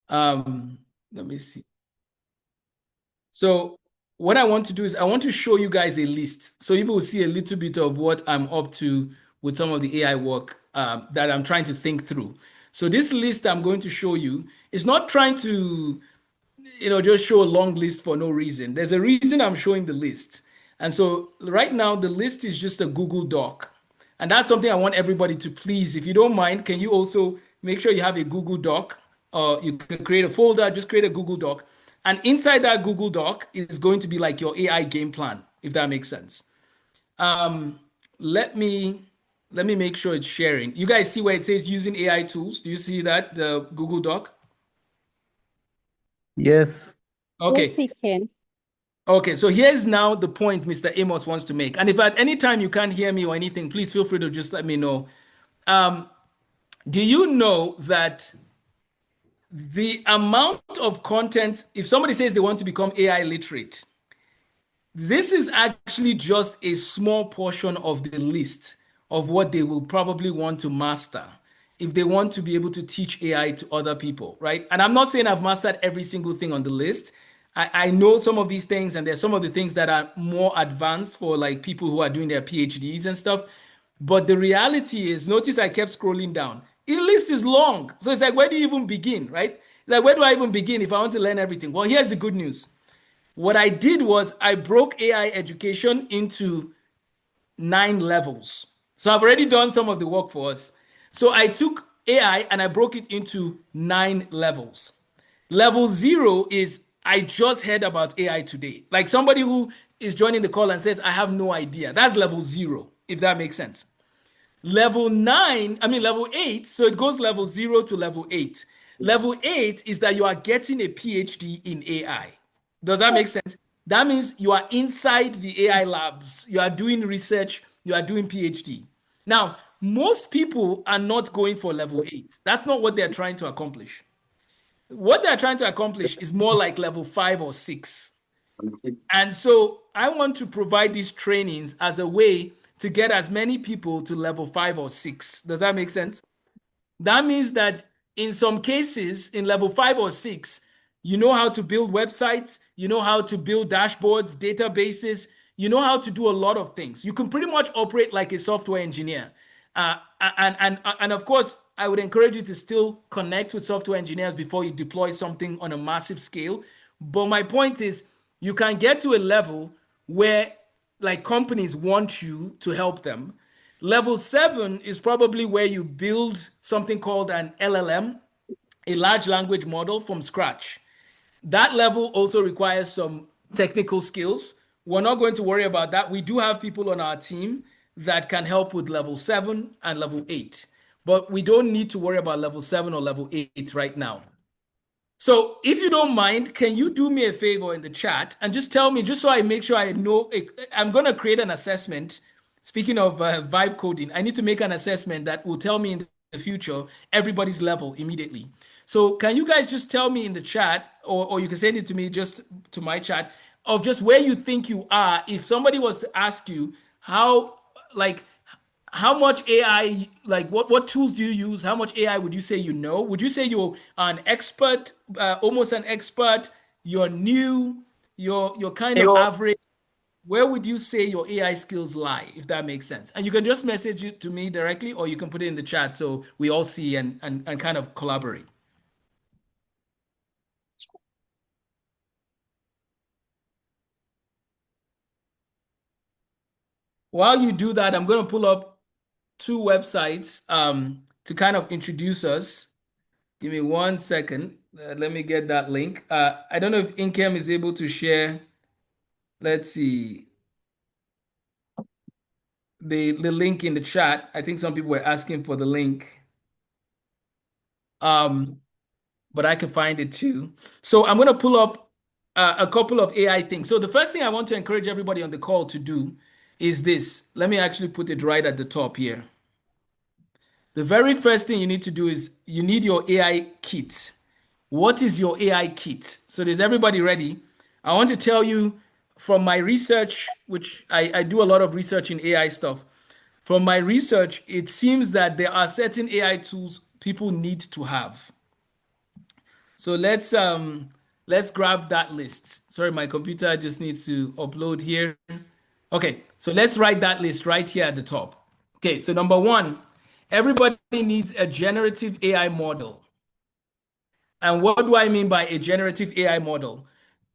Let me see. So what I want to do is I want to show you guys a list so you will see a little bit of what I'm up to with some of the AI work that I'm trying to think through. So this list I'm going to show you is not trying to, just show a long list for no reason. There's a reason I'm showing the list. And so right now the list is just a Google Doc. And that's something I want everybody to please, if you don't mind, can you also make sure you have a Google Doc, or you can create a folder, just create a Google Doc. And inside that Google Doc is going to be like your AI game plan, if that makes sense. Um, let me let me make sure it's sharing. You guys see where it says using AI tools? Do you see that, the Google Doc? Yes. Okay. Yes, we can. Okay, so here's now the point Mr. Amos wants to make. And if at any time you can't hear me or anything, please feel free to just let me know. Um, do you know that the amount of content, if somebody says they want to become AI literate, this is actually just a small portion of the list of what they will probably want to master if they want to be able to teach AI to other people, right? And I'm not saying I've mastered every single thing on the list. I know some of these things, and there's some of the things that are more advanced for like people who are doing their PhDs and stuff. But the reality is, notice I kept scrolling down. The list is long. So it's like, where do you even begin, right? It's like, where do I even begin if I want to learn everything? Well, here's the good news. What I did was I broke AI education into 9 levels. So I've already done some of the work for us. So I took AI and I broke it into 9 levels. Level zero is I just heard about AI today. Like somebody who is joining the call and says, I have no idea. That's level zero, if that makes sense. Level eight, so it goes level zero to level eight. Level eight is that you are getting a PhD in AI. Does that make sense? That means you are inside the AI labs, you are doing research, you are doing PhD. Now, most people are not going for level eight. That's not what they're trying to accomplish. What they're trying to accomplish is more like level five or six. And so I want to provide these trainings as a way to get as many people to level five or six. Does that make sense? That means that in some cases, in level five or six, you know how to build websites, you know how to build dashboards, databases, you know how to do a lot of things. You can pretty much operate like a software engineer. And of course, I would encourage you to still connect with software engineers before you deploy something on a massive scale. But my point is, you can get to a level where like companies want you to help them. Level seven is probably where you build something called an LLM, a large language model from scratch. That level also requires some technical skills. We're not going to worry about that. We do have people on our team that can help with level seven and level eight, but we don't need to worry about level seven or level eight right now. So, if you don't mind, can you do me a favor in the chat and just tell me, just so I make sure I know, I'm going to create an assessment. Speaking of vibe coding, I need to make an assessment that will tell me in the future everybody's level immediately. So, can you guys just tell me in the chat, or you can send it to me just to my chat, of just where you think you are if somebody was to ask you how, like, how much AI, like what tools do you use? How much AI would you say you know? Would you say you're an expert, almost an expert? You're new. You're kind of average. Where would you say your AI skills lie, if that makes sense? And you can just message it to me directly, or you can put it in the chat so we all see and kind of collaborate. While you do that, I'm going to pull up two websites to kind of introduce us. Give me 1 second. Let me get that link. I don't know if Inkem is able to share. Let's see the link in the chat. I think some people were asking for the link, um, but I can find it too. So I'm going to pull up a couple of AI things. So the first thing I want to encourage everybody on the call to do is this. Let me actually put it right at the top here. The very first thing you need to do is you need your AI kit. What is your AI kit? So is everybody ready? I want to tell you from my research, which I do a lot of research in AI stuff. From my research, it seems that there are certain AI tools people need to have. So let's grab that list. Sorry, my computer just needs to upload here. Okay, so let's write that list right here at the top. Okay, so number one, everybody needs a generative AI model. And what do I mean by a generative AI model?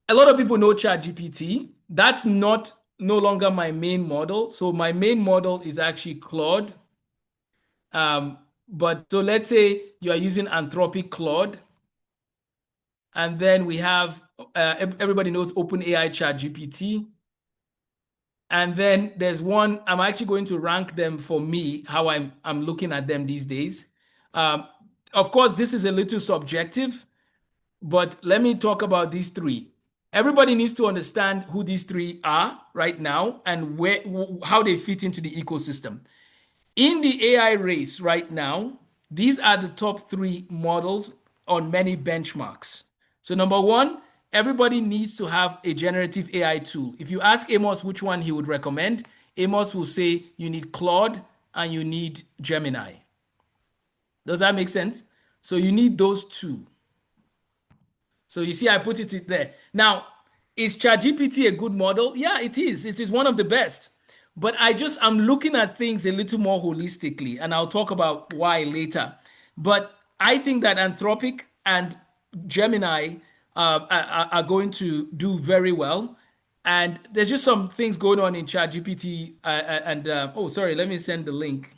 A lot of people know ChatGPT. That's not no longer my main model. So my main model is actually Claude. Um, but so let's say you are using Anthropic Claude, and then we have everybody knows OpenAI ChatGPT. And then there's one, I'm actually going to rank them for me, how I'm looking at them these days. Um, of course, this is a little subjective, but let me talk about these three. Everybody needs to understand who these three are right now and how they fit into the ecosystem. In the AI race right now, these are the top three models on many benchmarks. So, number one, everybody needs to have a generative AI tool. If you ask Amos which one he would recommend, Amos will say you need Claude and you need Gemini. Does that make sense? So, you need those two. So you see, I put it there. Now, is ChatGPT a good model? Yeah, it is. It is one of the best. But I'm looking at things a little more holistically, and I'll talk about why later. But I think that Anthropic and Gemini are going to do very well. And there's just some things going on in ChatGPT. Oh, sorry, let me send the link.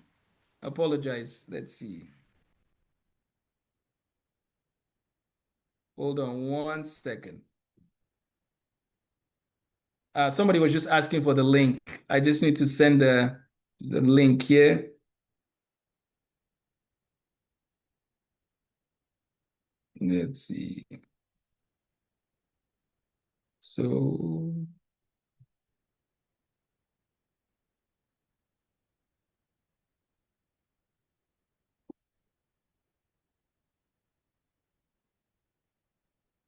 Apologize. Let's see. Hold on one second. Somebody was just asking for the link. I just need to send the link here. Let's see. So,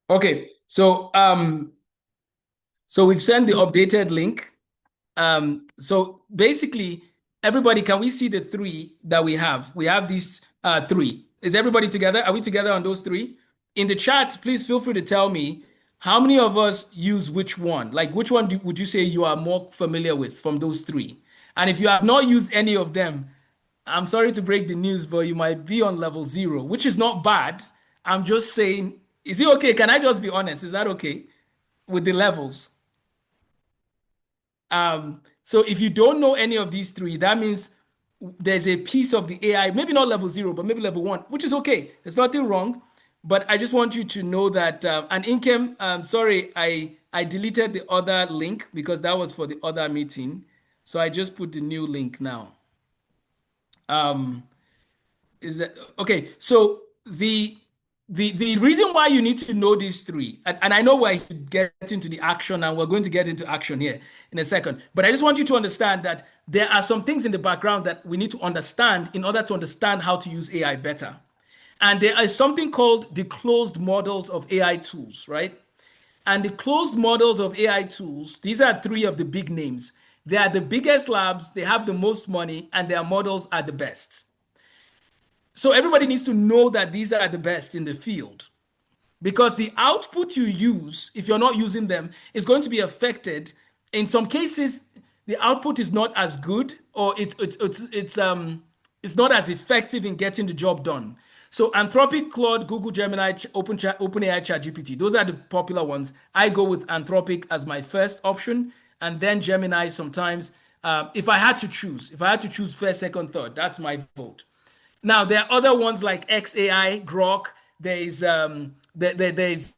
okay. So we've sent the updated link. So basically, everybody, can we see the three that we have? We have these three. Is everybody together? Are we together on those three? In the chat, please feel free to tell me how many of us use which one? Like, which one would you say you are more familiar with from those three? And if you have not used any of them, I'm sorry to break the news, but you might be on level zero, which is not bad. I'm just saying, is it okay? Can I just be honest? Is that okay with the levels? So if you don't know any of these three, that means there's a piece of the AI, maybe not level zero, but maybe level one, which is okay. There's nothing wrong. But I just want you to know that, and Inkem, sorry, I deleted the other link because that was for the other meeting. So I just put the new link now. Is that okay? So the reason why you need to know these three, and I know we're getting to the action, and we're going to get into action here in a second, but I just want you to understand that there are some things in the background that we need to understand in order to understand how to use AI better. And there is something called the closed models of AI tools, right? And the closed models of AI tools, these are three of the big names. They are the biggest labs, they have the most money, and their models are the best. So everybody needs to know that these are the best in the field because the output you use, if you're not using them, is going to be affected. In some cases, the output is not as good, or it's not as effective in getting the job done. So Anthropic, Claude, Google Gemini, OpenAI, ChatGPT, those are the popular ones. I go with Anthropic as my first option, and then Gemini sometimes. If I had to choose first, second, third, that's my vote. Now there are other ones like XAI, Grok. There's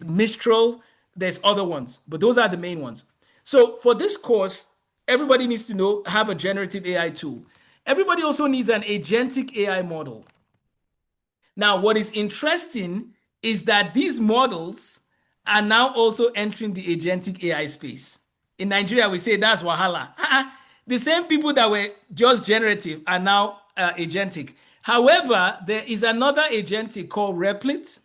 Mistral. There's other ones, but those are the main ones. So for this course, everybody needs to have a generative AI tool. Everybody also needs an agentic AI model. Now, what is interesting is that these models are now also entering the agentic AI space. In Nigeria, we say that's Wahala. The same people that were just generative are now agentic. However, there is another agentic called Replit.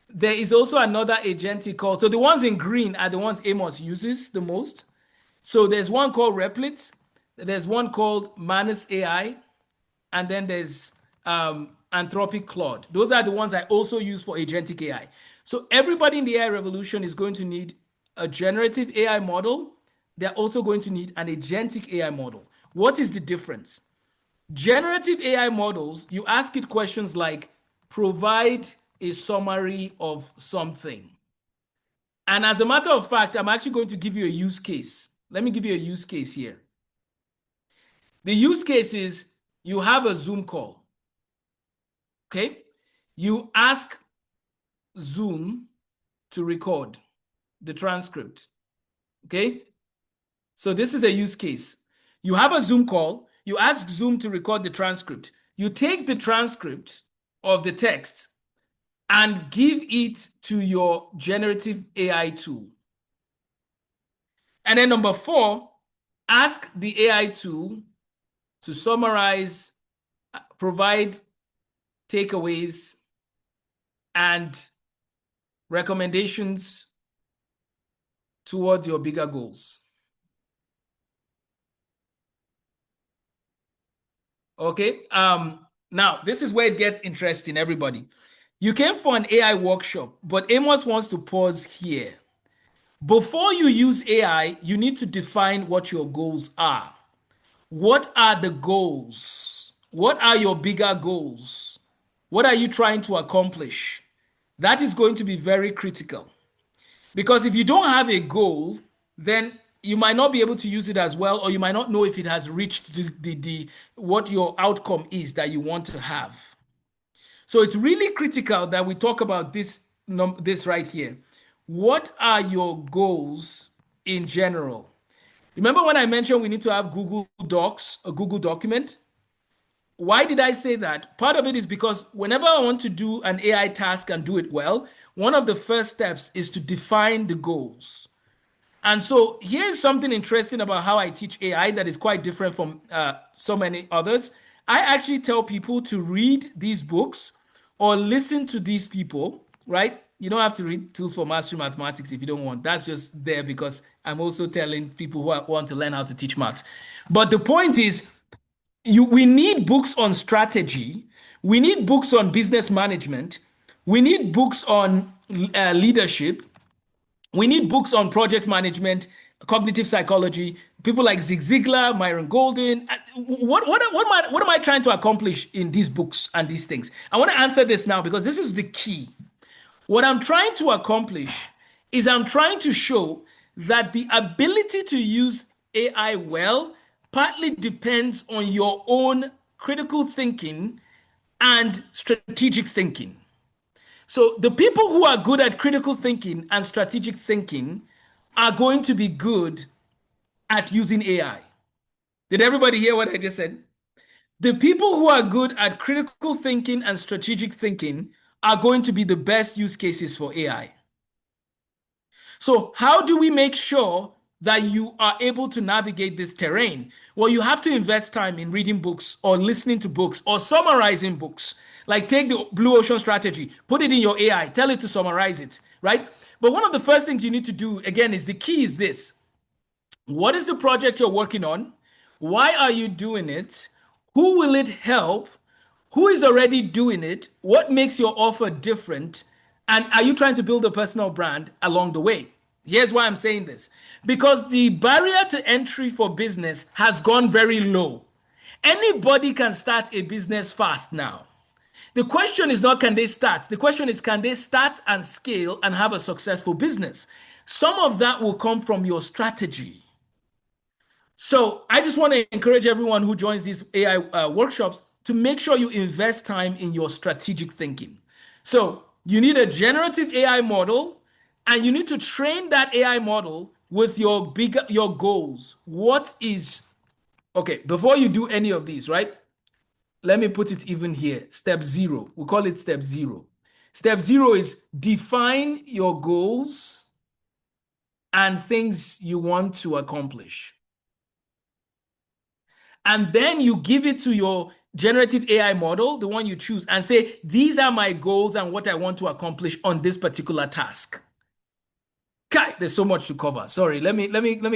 There is also another agentic called, so the ones in green are the ones Amos uses the most. So there's one called Replit, there's one called Manus AI, and then there's Anthropic Claude. Those are the ones I also use for agentic AI. So everybody in the AI revolution is going to need a generative AI model. They're also going to need an agentic AI model. What is the difference? Generative AI models, you ask it questions like provide a summary of something. And as a matter of fact, I'm actually going to give you a use case. Let me give you a use case here. The use case is you have a Zoom call. Okay? You ask Zoom to record the transcript. Okay? So this is a use case. You have a Zoom call. You ask Zoom to record the transcript. You take the transcript of the text and give it to your generative AI tool. And then number 4, ask the AI tool to summarize, provide takeaways and recommendations towards your bigger goals. Okay. Now this is where it gets interesting, everybody. You came for an AI workshop, but Amos wants to pause here. Before you use AI, you need to define what your goals are. What are the goals? What are your bigger goals? What are you trying to accomplish? That is going to be very critical. Because if you don't have a goal, then you might not be able to use it as well, or you might not know if it has reached the what your outcome is that you want to have. So it's really critical that we talk about this right here. What are your goals in general? Remember when I mentioned we need to have Google Docs, a Google document? Why did I say that? Part of it is because whenever I want to do an AI task and do it well, one of the first steps is to define the goals. And so here's something interesting about how I teach AI that is quite different from so many others. I actually tell people to read these books or listen to these people, right? You don't have to read Tools for Mastering Mathematics if you don't want. That's just there because I'm also telling people who want to learn how to teach maths. But the point is, we need books on strategy. We need books on business management. We need books on leadership. We need books on project management, cognitive psychology, people like Zig Ziglar, Myron Golden. What am I trying to accomplish in these books and these things? I want to answer this now because this is the key. What I'm trying to accomplish is I'm trying to show that the ability to use AI well partly depends on your own critical thinking and strategic thinking. So the people who are good at critical thinking and strategic thinking are going to be good at using AI. Did everybody hear what I just said? The people who are good at critical thinking and strategic thinking are going to be the best use cases for AI. So how do we make sure that you are able to navigate this terrain? Well, you have to invest time in reading books or listening to books or summarizing books. Like take the Blue Ocean strategy, put it in your AI, tell it to summarize it, right? But one of the first things you need to do, again, is the key is this. What is the project you're working on? Why are you doing it? Who will it help? Who is already doing it? What makes your offer different? And are you trying to build a personal brand along the way? Here's why I'm saying this. Because the barrier to entry for business has gone very low. Anybody can start a business fast now. The question is not can they start? The question is can they start and scale and have a successful business? Some of that will come from your strategy. So I just want to encourage everyone who joins these AI workshops to make sure you invest time in your strategic thinking. So you need a generative AI model, and you need to train that AI model with your goals. What is okay? Before you do any of these, right? Let me put it even here. Step 0. We call it step 0. Step 0 is define your goals and things you want to accomplish. And then you give it to your generative AI model, the one you choose, and say, these are my goals and what I want to accomplish on this particular task. Okay, there's so much to cover. Sorry, let me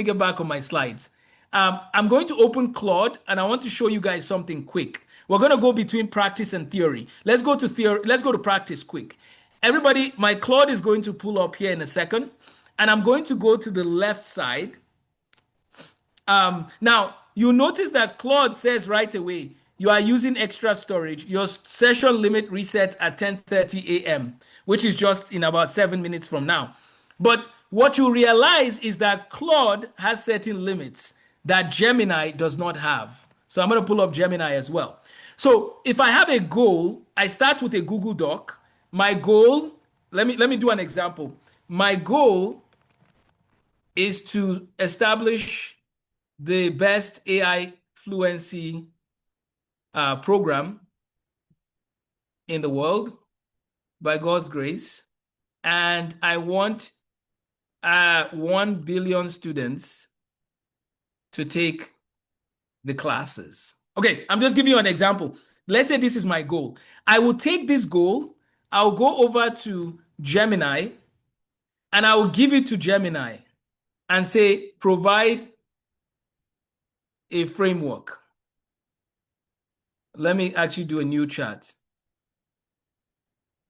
get back on my slides. I'm going to open Claude and I want to show you guys something quick. We're going to go between practice and theory. Let's go to theory. Let's go to practice quick. Everybody, my Claude is going to pull up here in a second, and I'm going to go to the left side. Now, you notice that Claude says right away, you are using extra storage. Your session limit resets at 10:30 a.m., which is just in about 7 minutes from now. But what you realize is that Claude has certain limits that Gemini does not have. So I'm going to pull up Gemini as well. So if I have a goal, I start with a Google Doc. My goal, let me do an example. My goal is to establish the best AI fluency program in the world by God's grace. And I want 1 billion students to take the classes. Okay, I'm just giving you an example. Let's say this is my goal. I will take this goal, I'll go over to Gemini, and I will give it to Gemini and say, provide a framework. Let me actually do a new chart.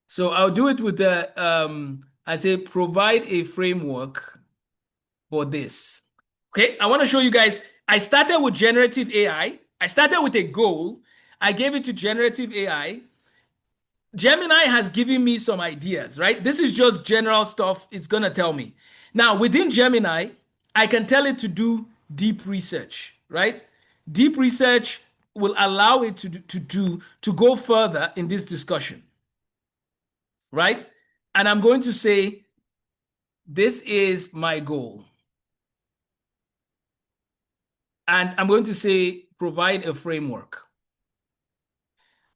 So I'll do it with the, I say, provide a framework for this. Okay, I want to show you guys. I started with generative AI. I started with a goal. I gave it to generative AI. Gemini has given me some ideas, right? This is just general stuff it's going to tell me. Now, within Gemini, I can tell it to do deep research, right? Deep research will allow it to go further in this discussion, right? And I'm going to say, this is my goal. And I'm going to say, provide a framework.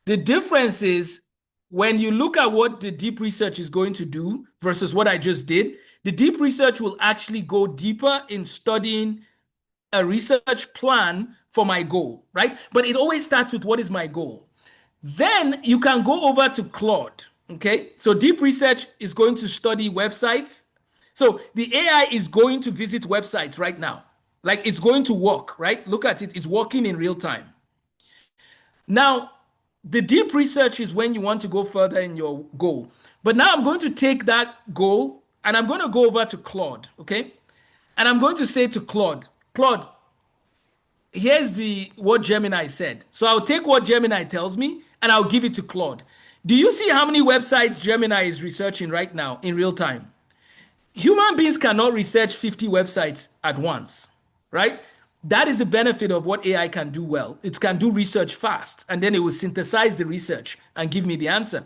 The difference is when you look at what the deep research is going to do versus what I just did, the deep research will actually go deeper in studying a research plan for my goal, right? But it always starts with what is my goal. Then you can go over to Claude, okay? So deep research is going to study websites. So the AI is going to visit websites right now. Like it's going to work, right? Look at it, it's working in real time. Now, the deep research is when you want to go further in your goal. But now I'm going to take that goal and I'm going to go over to Claude, okay? And I'm going to say to Claude, Claude, here's what Gemini said. So I'll take what Gemini tells me and I'll give it to Claude. Do you see how many websites Gemini is researching right now in real time? Human beings cannot research 50 websites at once, right? That is the benefit of what AI can do well. It can do research fast, and then it will synthesize the research and give me the answer.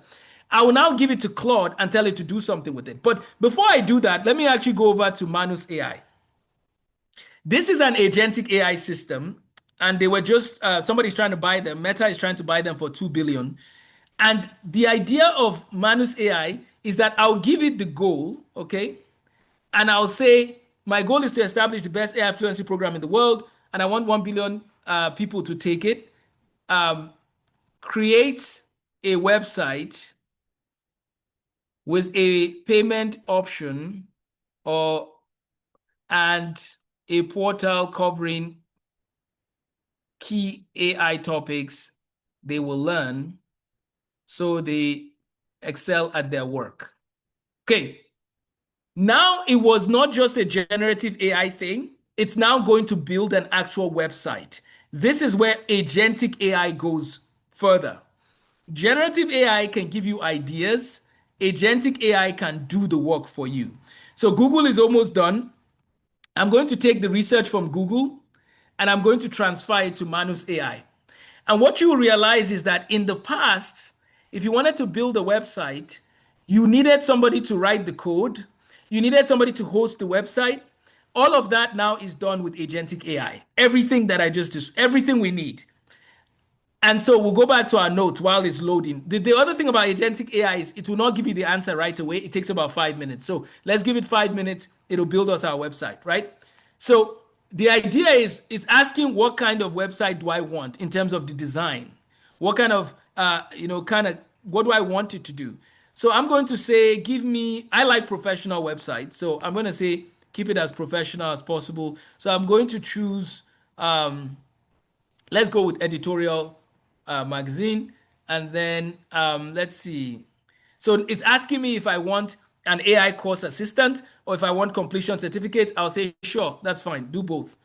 I will now give it to Claude and tell it to do something with it. But before I do that, let me actually go over to Manus AI. This is an agentic AI system, and they were just, somebody's trying to buy them. Meta is trying to buy them for 2 billion. And the idea of Manus AI is that I'll give it the goal, okay? And I'll say, my goal is to establish the best AI fluency program in the world, and I want 1 billion people to take it. Create a website with a payment option and a portal covering key AI topics they will learn so they excel at their work. Okay. Now it was not just a generative AI thing. It's now going to build an actual website. This is where agentic AI goes further. Generative AI can give you ideas. Agentic AI can do the work for you. So Google is almost done. I'm going to take the research from Google and I'm going to transfer it to Manus AI. And what you will realize is that in the past, if you wanted to build a website, you needed somebody to write the code. You needed somebody to host the website. All of that now is done with agentic AI. Everything that I just, everything we need. And so we'll go back to our notes while it's loading. The other thing about agentic AI is it will not give you the answer right away. It takes about 5 minutes. So let's give it 5 minutes. It'll build us our website, right? So the idea is it's asking what kind of website do I want in terms of the design? What kind of, what do I want it to do? So I'm going to say, I like professional websites. So I'm going to say, keep it as professional as possible. So I'm going to choose, let's go with editorial magazine. And then let's see. So it's asking me if I want an AI course assistant or if I want completion certificate. I'll say, sure, that's fine. Do both.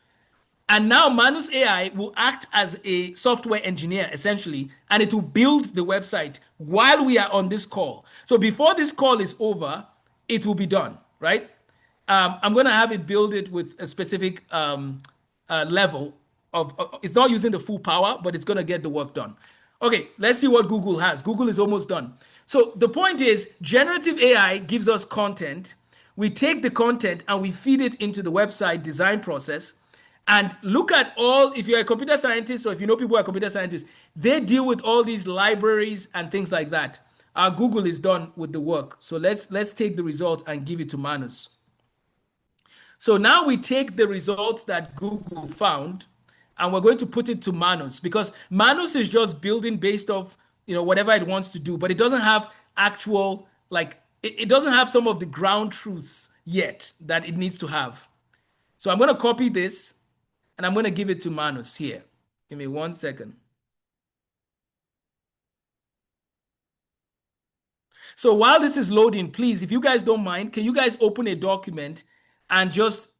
And now Manus AI will act as a software engineer essentially, and it will build the website while we are on this call. So before this call is over, it will be done, right? I'm going to have it build it with a specific level of, it's not using the full power, but it's going to get the work done. Okay, let's see what Google has. Google is almost done. So the point is, generative AI gives us content. We take the content and we feed it into the website design process. And look at all, if you're a computer scientist or if you know people who are computer scientists, they deal with all these libraries and things like that. Our Google is done with the work. So let's take the results and give it to Manus. So now we take the results that Google found and we're going to put it to Manus because Manus is just building based off, whatever it wants to do, but it doesn't have actual, like, it doesn't have some of the ground truths yet that it needs to have. So I'm going to copy this and I'm going to give it to Manus here. Give me 1 second. So while this is loading, please, if you guys don't mind, can you guys open a document and just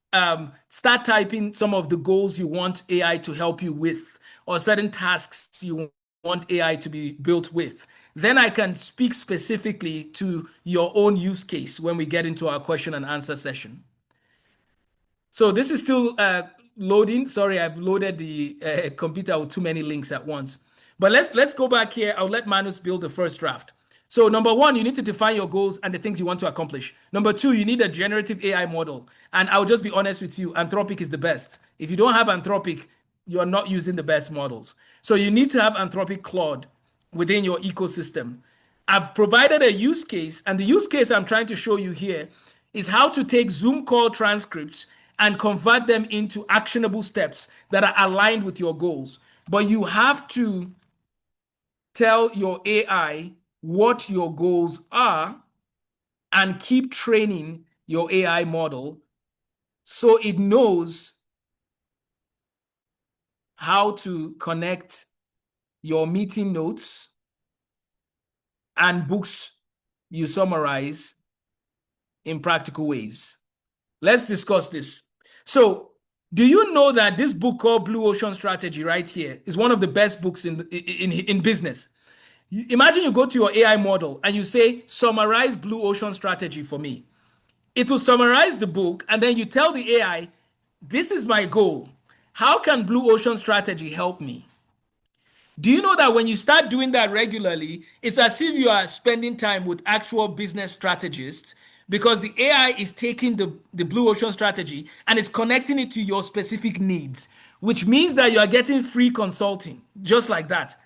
start typing some of the goals you want AI to help you with or certain tasks you want AI to be built with. Then I can speak specifically to your own use case when we get into our question and answer session. So this is still loading. Sorry, I've loaded the computer with too many links at once. But let's go back here. I'll let Manus build the first draft. So number one, you need to define your goals and the things you want to accomplish. Number two, you need a generative AI model. And I'll just be honest with you, Anthropic is the best. If you don't have Anthropic, you are not using the best models. So you need to have Anthropic Claude within your ecosystem. I've provided a use case, and the use case I'm trying to show you here is how to take Zoom call transcripts and convert them into actionable steps that are aligned with your goals. But you have to tell your AI what your goals are and keep training your AI model so it knows how to connect your meeting notes and books you summarize in practical ways. Let's discuss this. So, do you know that this book called Blue Ocean Strategy right here is one of the best books in business? Imagine you go to your AI model and you say, summarize Blue Ocean Strategy for me. It will summarize the book and then you tell the AI, this is my goal. How can Blue Ocean Strategy help me? Do you know that when you start doing that regularly, it's as if you are spending time with actual business strategists because the AI is taking the Blue Ocean Strategy and is connecting it to your specific needs, which means that you are getting free consulting, just like that.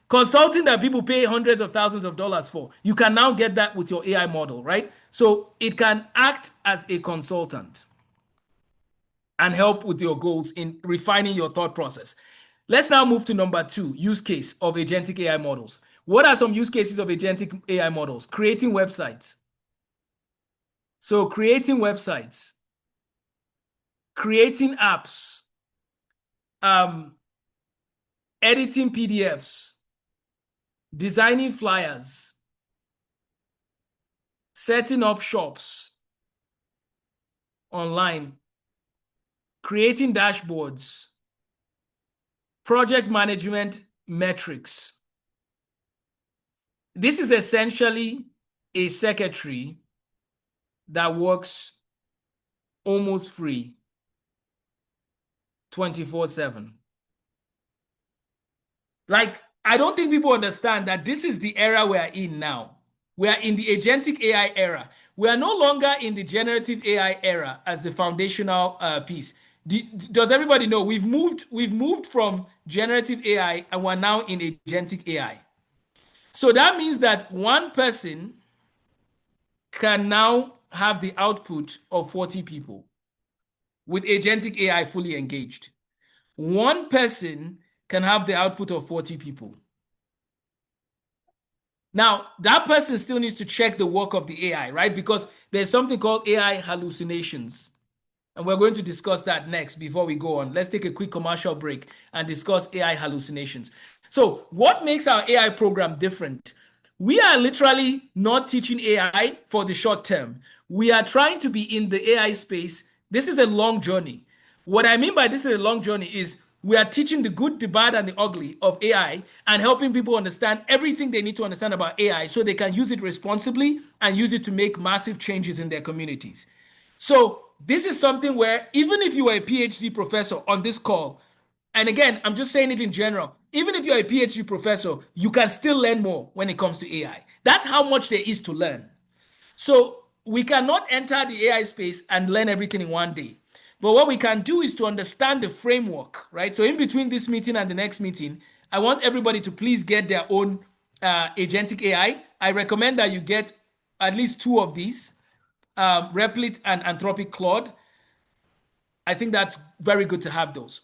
Consulting that people pay hundreds of thousands of dollars for, you can now get that with your AI model, right? So it can act as a consultant and help with your goals in refining your thought process. Let's now move to number two, use case of agentic AI models. What are some use cases of agentic AI models? Creating websites. So creating websites, creating apps, editing PDFs, designing flyers, setting up shops online, creating dashboards, project management metrics. This is essentially a secretary that works almost free 24/7. Like, I don't think people understand that this is the era we are in now. We are in the agentic AI era. We are no longer in the generative AI era as the foundational piece. Does everybody know we've moved from generative AI and we're now in agentic AI? So that means that one person can now have the output of 40 people with agentic AI fully engaged. One person can have the output of 40 people. Now, that person still needs to check the work of the AI, right? Because there's something called AI hallucinations. And we're going to discuss that next before we go on. Let's take a quick commercial break and discuss AI hallucinations. So what makes our AI program different? We are literally not teaching AI for the short term. We are trying to be in the AI space. This is a long journey. What I mean by this is a long journey is we are teaching the good, the bad, and the ugly of AI and helping people understand everything they need to understand about AI so they can use it responsibly and use it to make massive changes in their communities. So, this is something where even if you are a PhD professor on this call, and again, I'm just saying it in general. Even if you're a PhD professor, you can still learn more when it comes to AI. That's how much there is to learn. So we cannot enter the AI space and learn everything in one day. But what we can do is to understand the framework, right? So in between this meeting and the next meeting, I want everybody to please get their own agentic AI. I recommend that you get at least two of these, Replit and Anthropic Claude. I think that's very good to have those.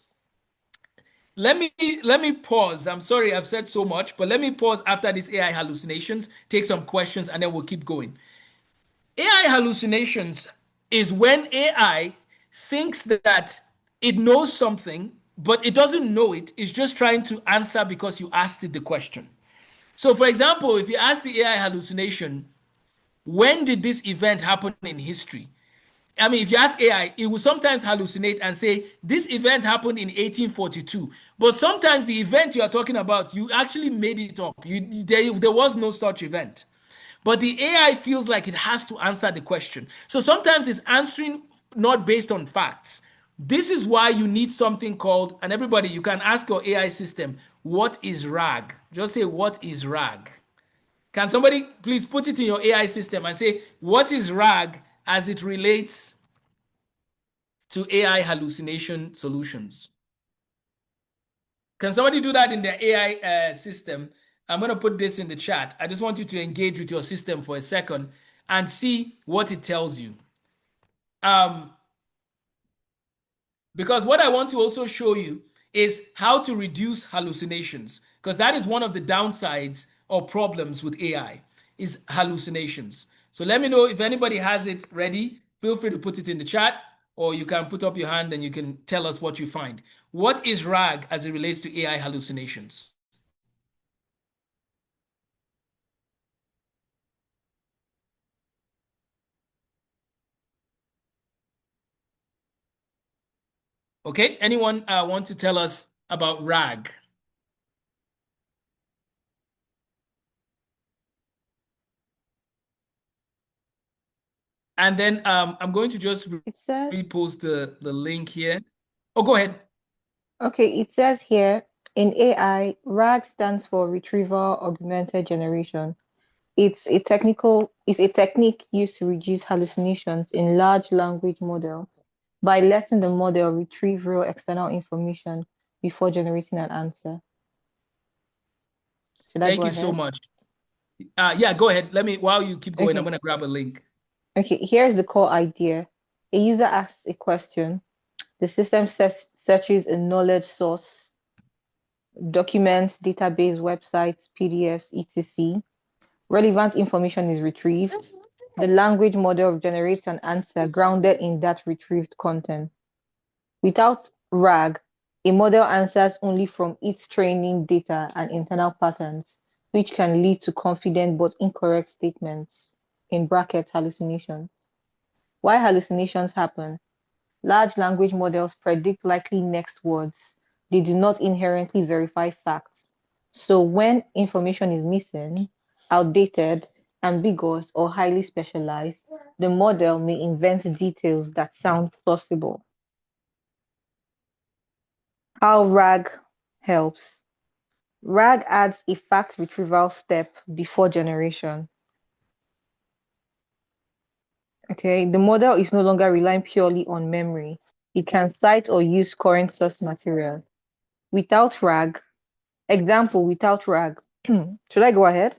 Let me pause. I'm sorry I've said so much, but let me pause after these AI hallucinations, take some questions, and then we'll keep going. AI hallucinations is when AI thinks that it knows something, but it doesn't know it. It's just trying to answer because you asked it the question. So, for example, if you ask the AI hallucination, when did this event happen in history? I mean, if you ask AI, it will sometimes hallucinate and say, this event happened in 1842. But sometimes the event you are talking about, you actually made it up. There was no such event. But the AI feels like it has to answer the question. So sometimes it's answering not based on facts. This is why you need something called, and everybody, you can ask your AI system, what is RAG? Just say, what is RAG? Can somebody please put it in your AI system and say, what is RAG as it relates to AI hallucination solutions? Can somebody do that in their AI system? I'm going to put this in the chat. I just want you to engage with your system for a second and see what it tells you. Um, because what I want to also show you is how to reduce hallucinations, because that is one of the downsides or problems with AI is hallucinations. So let me know if anybody has it ready. Feel free to put it in the chat, or you can put up your hand and you can tell us what you find. What is RAG as it relates to AI hallucinations? Okay, anyone want to tell us about RAG? And then I'm going to just It says, repost the link here. Oh, go ahead. okay, it says here in AI, RAG stands for Retrieval Augmented Generation. It's a technique used to reduce hallucinations in large language models by letting the model retrieve real external information before generating an answer. Should I go Thank you so ahead? much. Yeah, go ahead. While you keep going, I'm Okay. going to grab a link. Okay, here's the core idea. A user asks a question. The system searches a knowledge source, documents, database, websites, PDFs, etc. Relevant information is retrieved. The language model generates an answer grounded in that retrieved content. Without RAG, a model answers only from its training data and internal patterns, which can lead to confident but incorrect statements, in brackets, hallucinations. Why hallucinations happen? Large language models predict likely next words. They do not inherently verify facts. So when information is missing, outdated, ambiguous, or highly specialized, the model may invent details that sound plausible. How RAG helps. RAG adds a fact retrieval step before generation. Okay, the model is no longer relying purely on memory. It can cite or use current source material. Without RAG, example without RAG. Should I go ahead?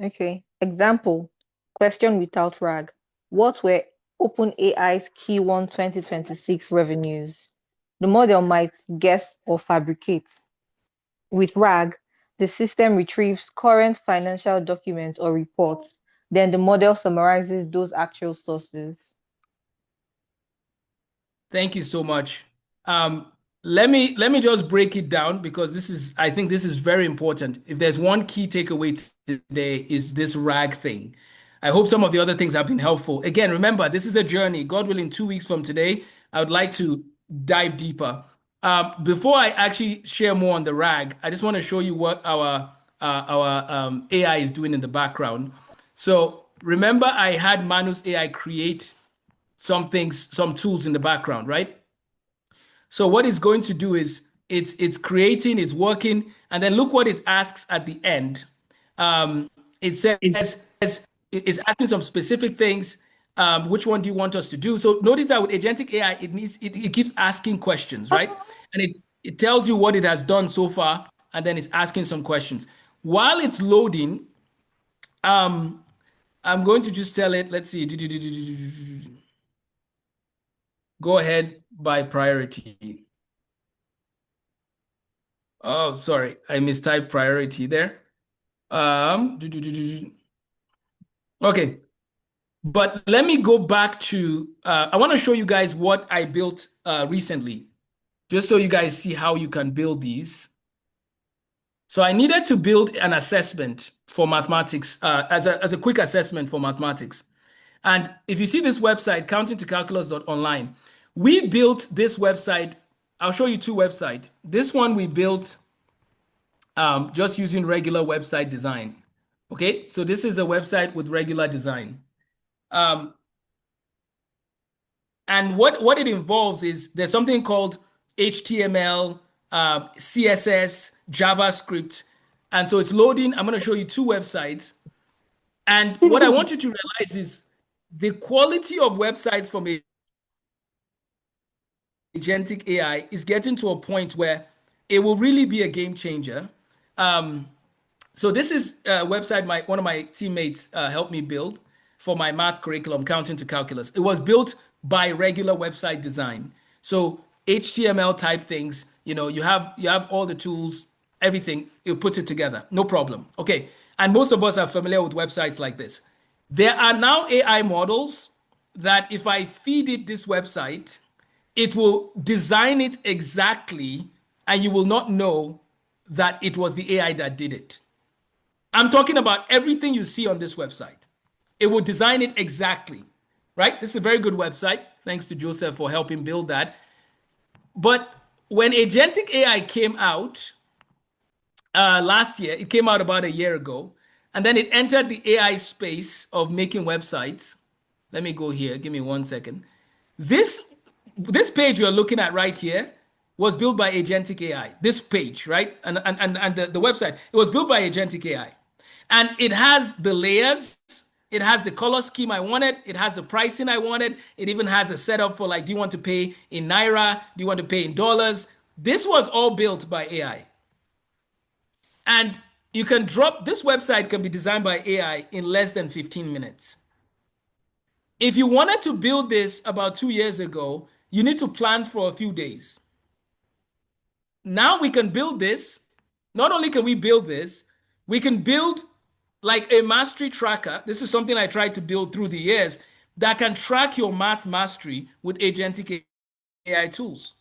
Okay. Example, question without RAG. What were OpenAI's Q1 2026 revenues? The model might guess or fabricate. With RAG, the system retrieves current financial documents or reports. Then the model summarizes those actual sources. Thank you so much. Let me just break it down because I think this is very important. If there's one key takeaway today is this RAG thing. I hope some of the other things have been helpful. Again, remember, this is a journey. God willing, 2 weeks from today, I would like to dive deeper. Before I actually share more on the RAG, I just want to show you what our AI is doing in the background. So remember, I had Manus AI create some things, some tools in the background, right? So what it's going to do is it's creating, it's working, and then look what it asks at the end. It says it's asking some specific things. Which one do you want us to do? So notice that with agentic AI, it keeps asking questions, right? And it tells you what it has done so far, and then it's asking some questions. While it's loading, I'm going to just tell it, let's see, go ahead by priority. Oh, sorry, I mistyped priority there. Okay, but let me go back to, I want to show you guys what I built recently, just so you guys see how you can build these. So I needed to build an assessment for mathematics, as a quick assessment for mathematics. And if you see this website, countingtocalculus.online, we built this website. I'll show you two websites. This one we built just using regular website design. Okay, so this is a website with regular design. And what it involves is there's something called HTML, CSS, JavaScript. And so it's loading. I'm going to show you two websites. And what I want you to realize is the quality of websites from agentic AI is getting to a point where it will really be a game changer. So this is a website one of my teammates helped me build for my math curriculum, Counting to Calculus. It was built by regular website design. So HTML type things, you have all the tools, everything, it puts it together. No problem. Okay. And most of us are familiar with websites like this. There are now AI models that if I feed it this website, it will design it exactly, and you will not know that it was the AI that did it. I'm talking about everything you see on this website. It will design it exactly, right? This is a very good website. Thanks to Joseph for helping build that. But when agentic AI came out last year, it came out about a year ago, and then it entered the AI space of making websites. Let me go here. Give me 1 second. This page you're looking at right here was built by agentic AI. This page, right? And the website, it was built by agentic AI. And it has the layers, it has the color scheme I wanted, it has the pricing I wanted, it even has a setup for, like, do you want to pay in Naira? Do you want to pay in dollars? This was all built by AI. And you can this website can be designed by AI in less than 15 minutes. If you wanted to build this about 2 years ago, you need to plan for a few days. Now we can build this. Not only can we build this, we can build like a mastery tracker. This is something I tried to build through the years that can track your math mastery with agentic AI tools.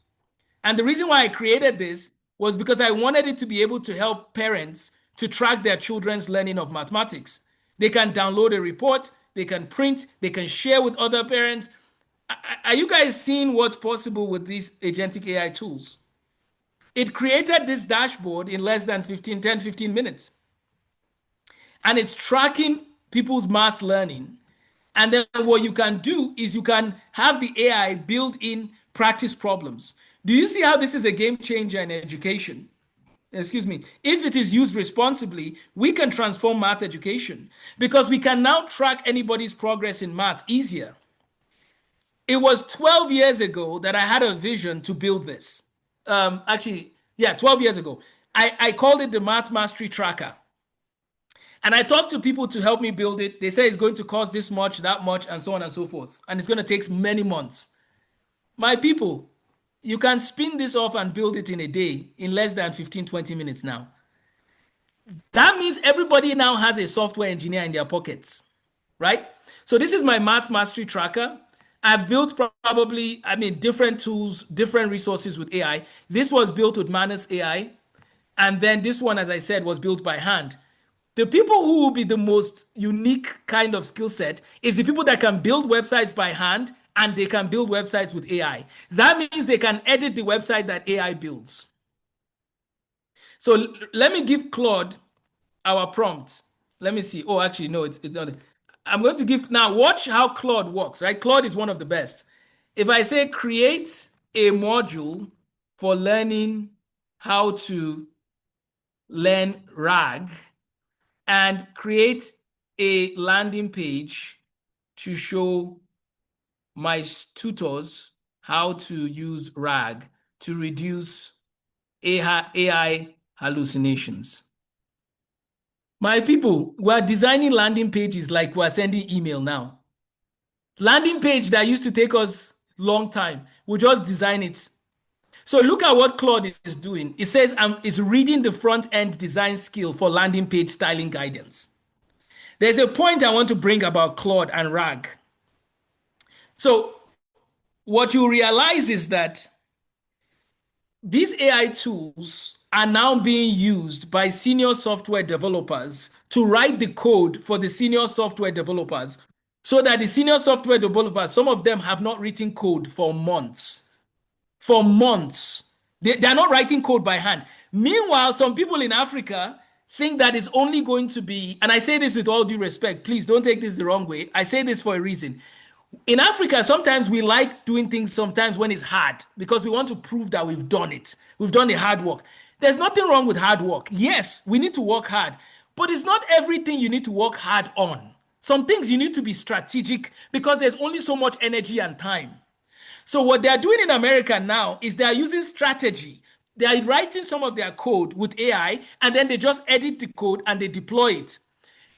And the reason why I created this was because I wanted it to be able to help parents to track their children's learning of mathematics. They can download a report, they can print, they can share with other parents. Are you guys seeing what's possible with these agentic AI tools? It created this dashboard in less than 15 minutes. And it's tracking people's math learning. And then what you can do is you can have the AI build in practice problems. Do you see how this is a game changer in education? Excuse me. If it is used responsibly, we can transform math education because we can now track anybody's progress in math easier. It was 12 years ago that I had a vision to build this. 12 years ago. I called it the Math Mastery Tracker. And I talked to people to help me build it. They say it's going to cost this much, that much, and so on and so forth. And it's going to take many months. My people, you can spin this off and build it in a day in less than 15, 20 minutes now. That means everybody now has a software engineer in their pockets, right? So this is my Math Mastery Tracker. I've built probably, different tools, different resources with AI. This was built with Manus AI. And then this one, as I said, was built by hand. The people who will be the most unique kind of skill set is the people that can build websites by hand and they can build websites with AI. That means they can edit the website that AI builds. So let me give Claude our prompt. Let me see. Oh, actually, no, it's not. I'm going to give now. Watch how Claude works. Right, Claude is one of the best. If I say create a module for learning how to learn RAG and create a landing page to show my tutors how to use RAG to reduce AI hallucinations. My people, we're designing landing pages like we're sending email now. Landing page that used to take us long time, we just design it. So look at what Claude is doing. It says it's reading the front end design skill for landing page styling guidance. There's a point I want to bring about Claude and RAG. So what you realize is that these AI tools are now being used by senior software developers to write the code for the senior software developers so that the senior software developers, some of them have not written code for months. For months. They're not writing code by hand. Meanwhile, some people in Africa think that it's only going to be, and I say this with all due respect, please don't take this the wrong way. I say this for a reason. In Africa, sometimes we like doing things sometimes when it's hard because we want to prove that we've done it. We've done the hard work. There's nothing wrong with hard work. Yes, we need to work hard, but it's not everything you need to work hard on. Some things you need to be strategic because there's only so much energy and time. So what they're doing in America now is they're using strategy. They are writing some of their code with AI and then they just edit the code and they deploy it.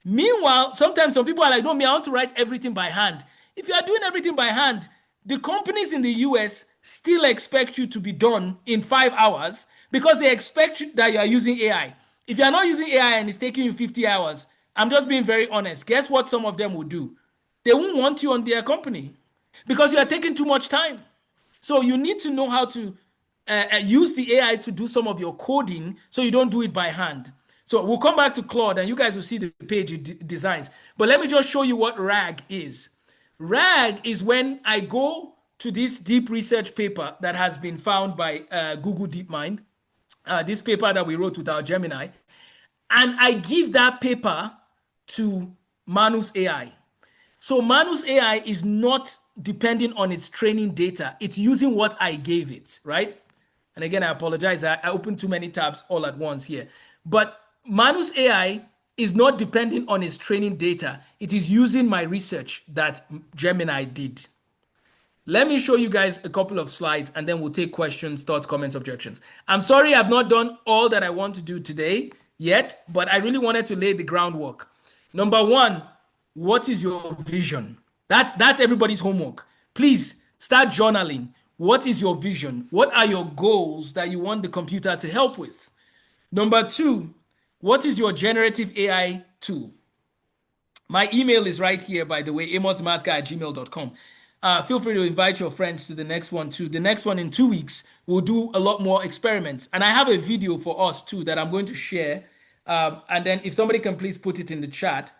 Meanwhile, sometimes some people are like, no, me, I want to write everything by hand. If you are doing everything by hand, the companies in the US still expect you to be done in 5 hours because they expect that you are using AI. If you are not using AI and it's taking you 50 hours, I'm just being very honest. Guess what some of them will do? They won't want you on their company because you are taking too much time. So you need to know how to use the AI to do some of your coding so you don't do it by hand. So we'll come back to Claude and you guys will see the page it designs. But let me just show you what RAG is. RAG is when I go to this deep research paper that has been found by Google DeepMind, this paper that we wrote with our Gemini, and I give that paper to Manus AI. So Manus AI is not depending on its training data. It's using what I gave it, right? And again, I apologize. I opened too many tabs all at once here. But Manus AI is not depending on its training data. It is using my research that Gemini did. Let me show you guys a couple of slides and then we'll take questions, thoughts, comments, objections. I'm sorry I've not done all that I want to do today yet, but I really wanted to lay the groundwork. Number one, what is your vision? That's everybody's homework. Please start journaling. What is your vision? What are your goals that you want the computer to help with? Number two, what is your generative AI tool? My email is right here, by the way, amosthemathguy@gmail.com. Feel free to invite your friends to the next one too. The next one in 2 weeks, we'll do a lot more experiments. And I have a video for us too that I'm going to share. And then if somebody can please put it in the chat,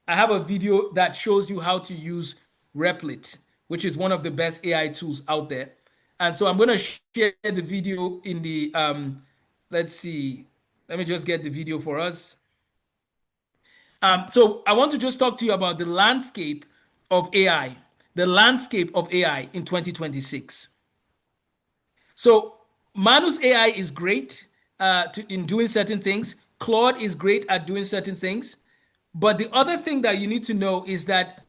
I have a video that shows you how to use Replit, which is one of the best AI tools out there. And so I'm going to share the video in the, let's see, let me just get the video for us. So I want to just talk to you about the landscape of AI, the landscape of AI in 2026. So Manus AI is great in doing certain things. Claude is great at doing certain things. But the other thing that you need to know is that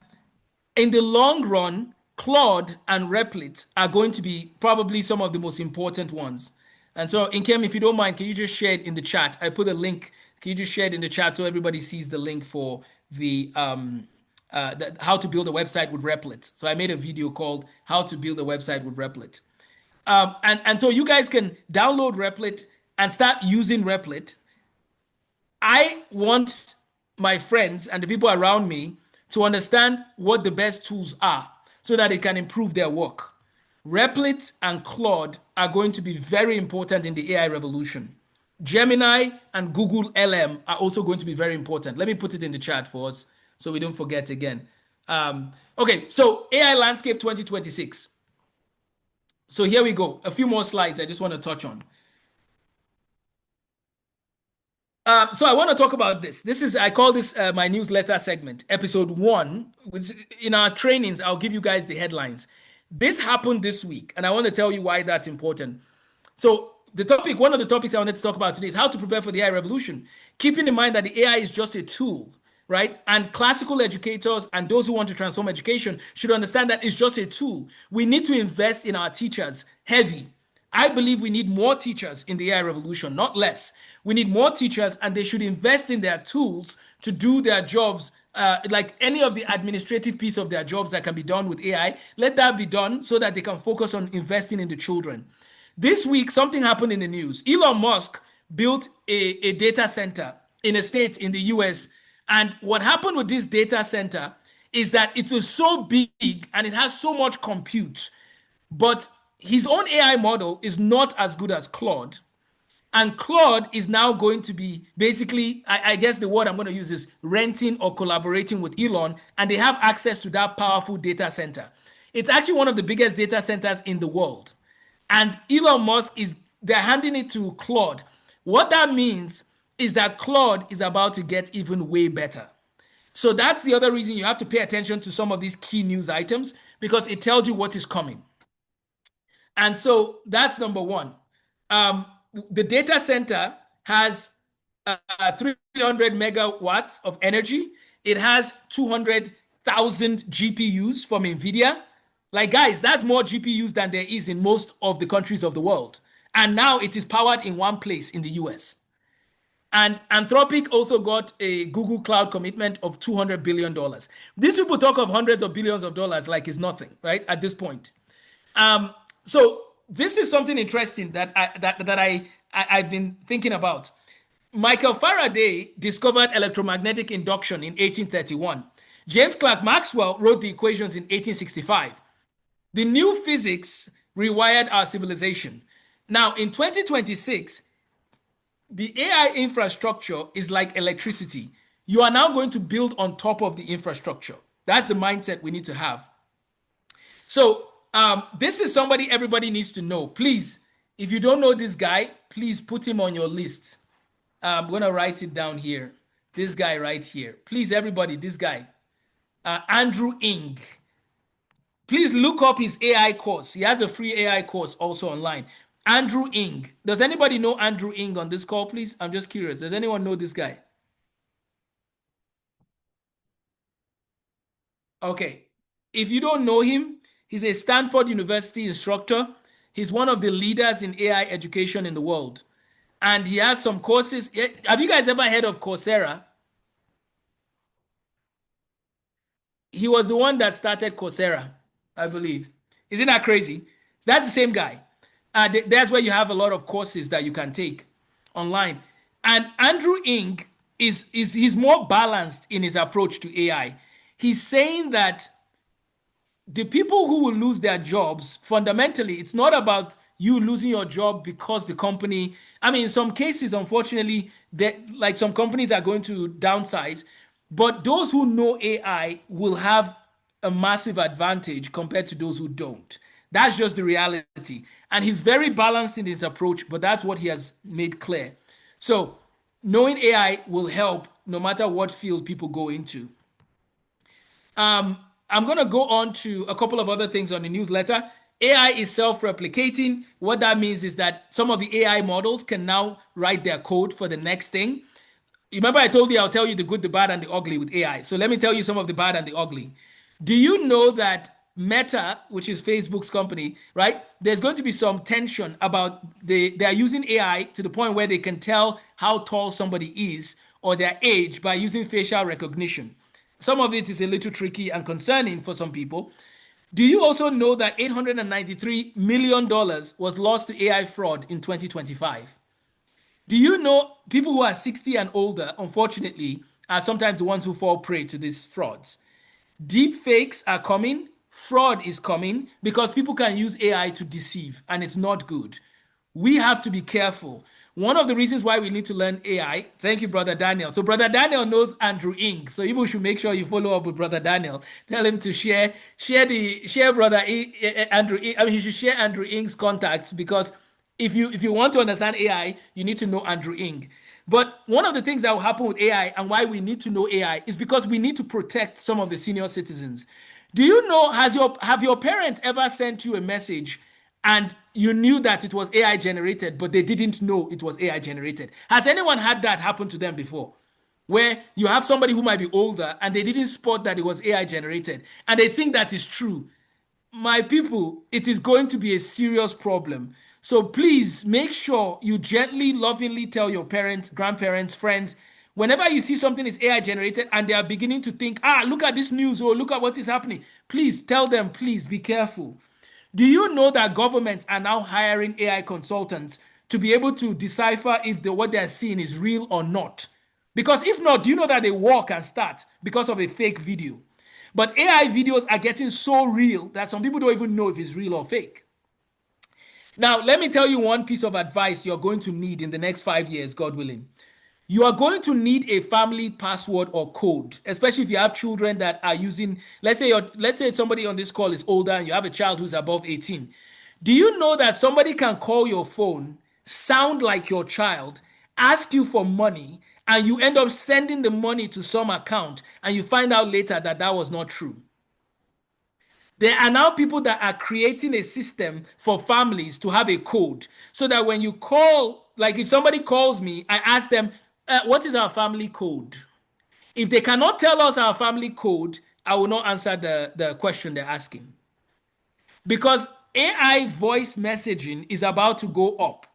in the long run, Claude and Replit are going to be probably some of the most important ones. And so, Inkem, if you don't mind, can you just share it in the chat? I put a link. Can you just share it in the chat so everybody sees the link for the how to build a website with Replit? So I made a video called "How to Build a Website with Replit," and so you guys can download Replit and start using Replit. I want my friends and the people around me to understand what the best tools are. so that it can improve their work. Replit and Claude are going to be very important in the AI revolution. Gemini and Google LM are also going to be very important. Let me put it in the chat for us so we don't forget again. Okay, so AI landscape 2026. So here we go. A few more slides I just want to touch on. So I want to talk about this. I call this my newsletter segment, episode 1. In our trainings, I'll give you guys the headlines. This happened this week, and I want to tell you why that's important. So one of the topics I wanted to talk about today is how to prepare for the AI revolution, keeping in mind that the AI is just a tool, right? And classical educators and those who want to transform education should understand that it's just a tool. We need to invest in our teachers heavy. I believe we need more teachers in the AI revolution, not less. We need more teachers, and they should invest in their tools to do their jobs, like any of the administrative piece of their jobs that can be done with AI. Let that be done so that they can focus on investing in the children. This week, something happened in the news. Elon Musk built a data center in a state in the US. And what happened with this data center is that it was so big and it has so much compute, but his own AI model is not as good as Claude. And Claude is now going to be basically, I guess the word I'm going to use is renting or collaborating with Elon, and they have access to that powerful data center. It's actually one of the biggest data centers in the world. And Elon Musk they're handing it to Claude. What that means is that Claude is about to get even way better. So that's the other reason you have to pay attention to some of these key news items, because it tells you what is coming. And so that's number one. The data center has 300 megawatts of energy. It has 200,000 GPUs from NVIDIA. Like, guys, that's more GPUs than there is in most of the countries of the world. And now it is powered in one place in the US. And Anthropic also got a Google Cloud commitment of $200 billion. These people talk of hundreds of billions of dollars like it's nothing, right, at this point. So this is something interesting that I've been thinking about. Michael Faraday discovered electromagnetic induction in 1831. James Clerk Maxwell wrote the equations in 1865. The new physics rewired our civilization. Now, in 2026, the AI infrastructure is like electricity. You are now going to build on top of the infrastructure. That's the mindset we need to have. So this is somebody everybody needs to know. Please, if you don't know this guy, please put him on your list. I'm going to write it down here. This guy right here. Please, everybody, this guy. Andrew Ng. Please look up his AI course. He has a free AI course also online. Andrew Ng. Does anybody know Andrew Ng on this call, please? I'm just curious. Does anyone know this guy? Okay. If you don't know him, he's a Stanford University instructor. He's one of the leaders in AI education in the world. And he has some courses. Have you guys ever heard of Coursera? He was the one that started Coursera, I believe. Isn't that crazy? That's the same guy. That's where you have a lot of courses that you can take online. And Andrew Ng he's more balanced in his approach to AI. He's saying that the people who will lose their jobs, fundamentally, it's not about you losing your job because the company, I mean, in some cases, unfortunately, like some companies are going to downsize, but those who know AI will have a massive advantage compared to those who don't. That's just the reality. And he's very balanced in his approach, but that's what he has made clear. So knowing AI will help no matter what field people go into. I'm going to go on to a couple of other things on the newsletter. AI is self-replicating. What that means is that some of the AI models can now write their code for the next thing. Remember I told you I'll tell you the good, the bad, and the ugly with AI. So let me tell you some of the bad and the ugly. Do you know that Meta, which is Facebook's company, right? There's going to be some tension about they are using AI to the point where they can tell how tall somebody is or their age by using facial recognition. Some of it is a little tricky and concerning for some people. Do you also know that $893 million was lost to AI fraud in 2025? Do you know people who are 60 and older, unfortunately, are sometimes the ones who fall prey to these frauds? Deep fakes are coming. fraud is coming because people can use AI to deceive, and it's not good. We have to be careful. One of the reasons why we need to learn AI, thank you, Brother Daniel. So, Brother Daniel knows Andrew Ng. So, you should make sure you follow up with Brother Daniel. Tell him to share Andrew. I mean, he should share Andrew Ng's contacts, because if you want to understand AI, you need to know Andrew Ng. But one of the things that will happen with AI, and why we need to know AI, is because we need to protect some of the senior citizens. Do you know, have your parents ever sent you a message and you knew that it was AI generated, but they didn't know it was AI generated? Has anyone had that happen to them before? Where you have somebody who might be older and they didn't spot that it was AI generated and they think that is true. My people, it is going to be a serious problem. So please make sure you gently, lovingly tell your parents, grandparents, friends, whenever you see something is AI generated and they are beginning to think, look at this news, or look at what is happening, please tell them, please be careful. Do you know that governments are now hiring AI consultants to be able to decipher if what they're seeing is real or not? Because if not, do you know that a war can start because of a fake video? But AI videos are getting so real that some people don't even know if it's real or fake. Now, let me tell you one piece of advice you're going to need in the next 5 years, God willing. You are going to need a family password or code, especially if you have children that are using, let's say somebody on this call is older and you have a child who's above 18. Do you know that somebody can call your phone, sound like your child, ask you for money, and you end up sending the money to some account and you find out later that that was not true? There are now people that are creating a system for families to have a code, so that when you call, like if somebody calls me, I ask them, what is our family code? If they cannot tell us our family code, I will not answer the question they're asking. Because AI voice messaging is about to go up.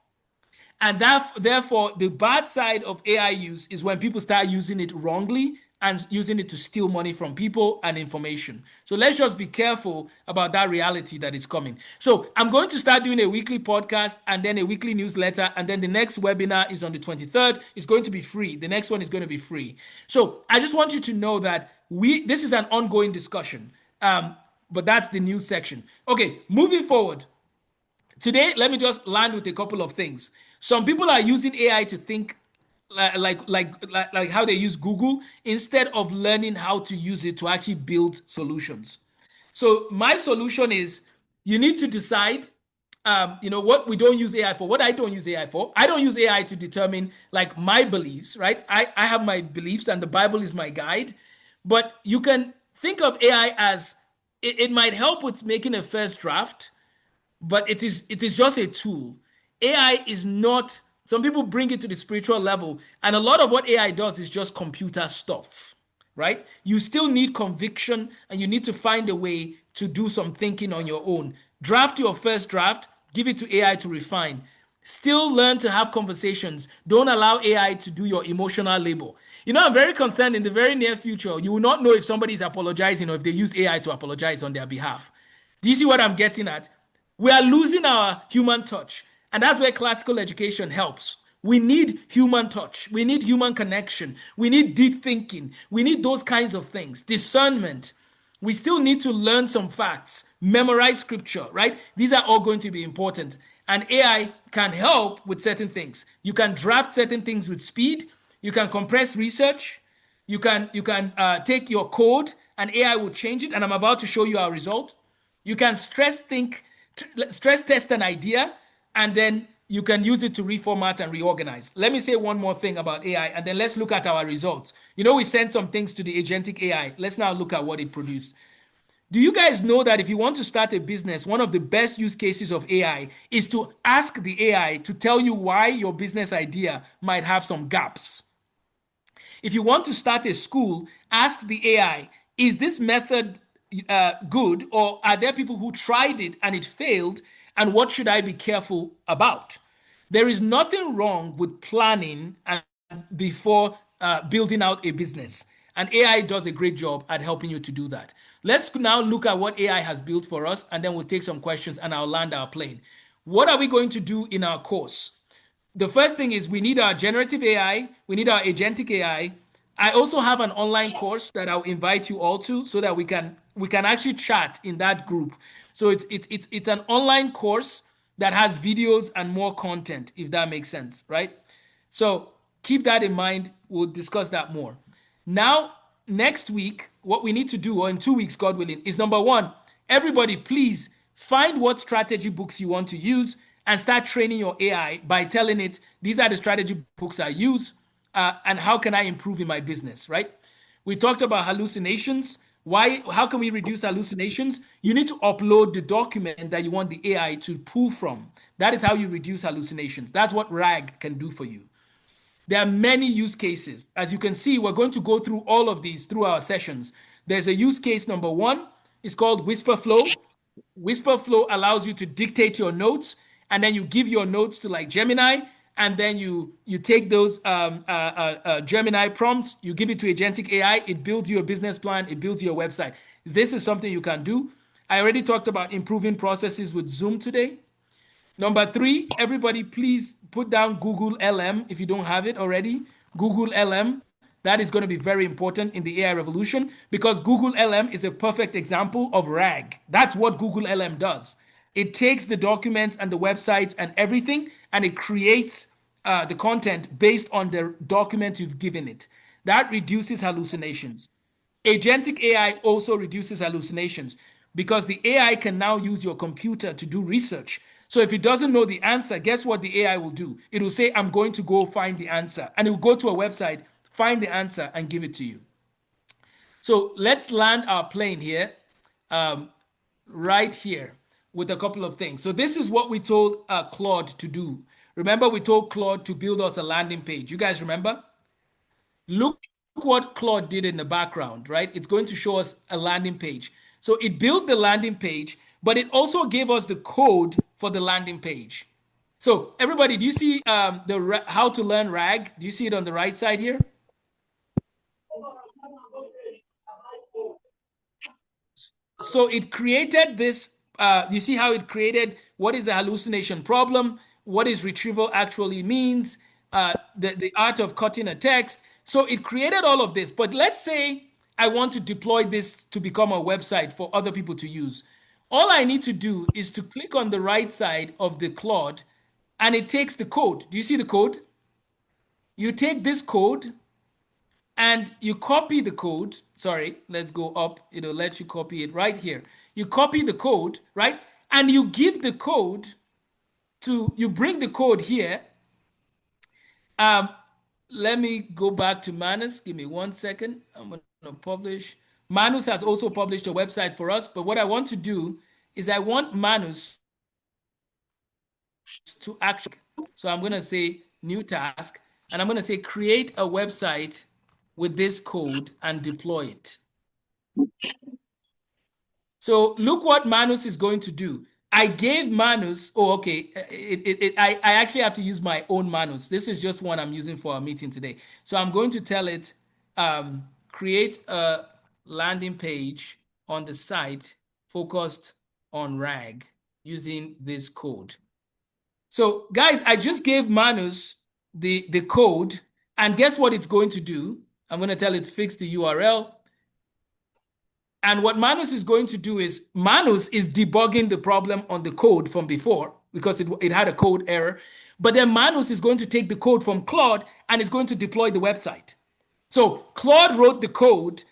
And therefore, the bad side of AI use is when people start using it wrongly and using it to steal money from people and information. So let's just be careful about that reality that is coming. So I'm going to start doing a weekly podcast and then a weekly newsletter. And then the next webinar is on the 23rd. It's going to be free. The next one is going to be free. So I just want you to know that this is an ongoing discussion. But that's the news section. Okay, moving forward. Today, let me just land with a couple of things. Some people are using AI to think like how they use Google, instead of learning how to use it to actually build solutions. So my solution is, you need to decide, what we don't use AI for, what I don't use AI for. I don't use AI to determine like my beliefs, right? I have my beliefs and the Bible is my guide. But you can think of AI as, it might help with making a first draft, but it is just a tool. AI is not, some people bring it to the spiritual level, and a lot of what AI does is just computer stuff, right? You still need conviction, and you need to find a way to do some thinking on your own. Draft your first draft, give it to AI to refine. Still learn to have conversations. Don't allow AI to do your emotional labor. I'm very concerned in the very near future, you will not know if somebody is apologizing or if they use AI to apologize on their behalf. Do you see what I'm getting at? We are losing our human touch. And that's where classical education helps. We need human touch. We need human connection. We need deep thinking. We need those kinds of things. Discernment. We still need to learn some facts, memorize scripture, right? These are all going to be important. And AI can help with certain things. You can draft certain things with speed. You can compress research. You can take your code and AI will change it. And I'm about to show you our result. You can stress test an idea, and then you can use it to reformat and reorganize. Let me say one more thing about AI, and then let's look at our results. We sent some things to the agentic AI. Let's now look at what it produced. Do you guys know that if you want to start a business, one of the best use cases of AI is to ask the AI to tell you why your business idea might have some gaps? If you want to start a school, ask the AI, is this method good, or are there people who tried it and it failed, and what should I be careful about? There is nothing wrong with planning and before building out a business, and AI does a great job at helping you to do that. Let's now look at what AI has built for us, and then we'll take some questions and I'll land our plane. What are we going to do in our course? The first thing is we need our generative AI, we need our agentic AI, I also have an online course that I'll invite you all to so that we can actually chat in that group. So it's an online course that has videos and more content, if that makes sense, right? So keep that in mind. We'll discuss that more. Now, next week, what we need to do, or in 2 weeks, God willing, is number one, everybody, please find what strategy books you want to use and start training your AI by telling it, these are the strategy books I use, and how can I improve in my business, right? We talked about hallucinations. Why? How can we reduce hallucinations? You need to upload the document that you want the AI to pull from. That is how you reduce hallucinations. That's what RAG can do for you. There are many use cases. As you can see, we're going to go through all of these through our sessions. There's a use case number one. It's called Whisper Flow. Whisper Flow allows you to dictate your notes, and then you give your notes to like Gemini, and then you take those Gemini prompts, you give it to agentic AI, it builds you a business plan, it builds you a website. This is something you can do. I already talked about improving processes with Zoom today. Number three, everybody please put down Google LM if you don't have it already. Google LM. That is going to be very important in the AI revolution because Google LM is a perfect example of RAG. That's what Google LM does. It takes the documents and the websites and everything, and it creates the content based on the document you've given it. That reduces hallucinations. Agentic AI also reduces hallucinations because the AI can now use your computer to do research. So if it doesn't know the answer, guess what the AI will do? It will say, I'm going to go find the answer. And it will go to a website, find the answer, and give it to you. So let's land our plane here, right here, with a couple of things. So this is what we told Claude to do. Remember, we told Claude to build us a landing page. You guys remember? Look what Claude did in the background, right? It's going to show us a landing page. So it built the landing page, but it also gave us the code for the landing page. So everybody, do you see the how to learn RAG? Do you see it on the right side here? So it created this. You see how it created what is a hallucination problem, what is retrieval actually means, the art of cutting a text. So it created all of this. But let's say I want to deploy this to become a website for other people to use. All I need to do is to click on the right side of the Claude and it takes the code. Do you see the code? You take this code and you copy the code. Sorry, let's go up. It'll let you copy it right here. You copy the code, right? And you give the code you bring the code here. Um, Let me go back to Manus. Give me 1 second. I'm going to publish. Manus has also published a website for us, but what I want to do is I want Manus to actually, so I'm going to say new task, and I'm going to say create a website with this code and deploy it. So look what Manus is going to do. I gave Manus, oh, okay. I actually have to use my own Manus. This is just one I'm using for our meeting today. So I'm going to tell it, create a landing page on the site focused on RAG using this code. So guys, I just gave Manus the code, and guess what it's going to do? I'm going to tell it fix the URL. And what Manus is going to do is Manus is debugging the problem on the code from before because it had a code error. But then Manus is going to take the code from Claude and is going to deploy the website. So Claude wrote the code.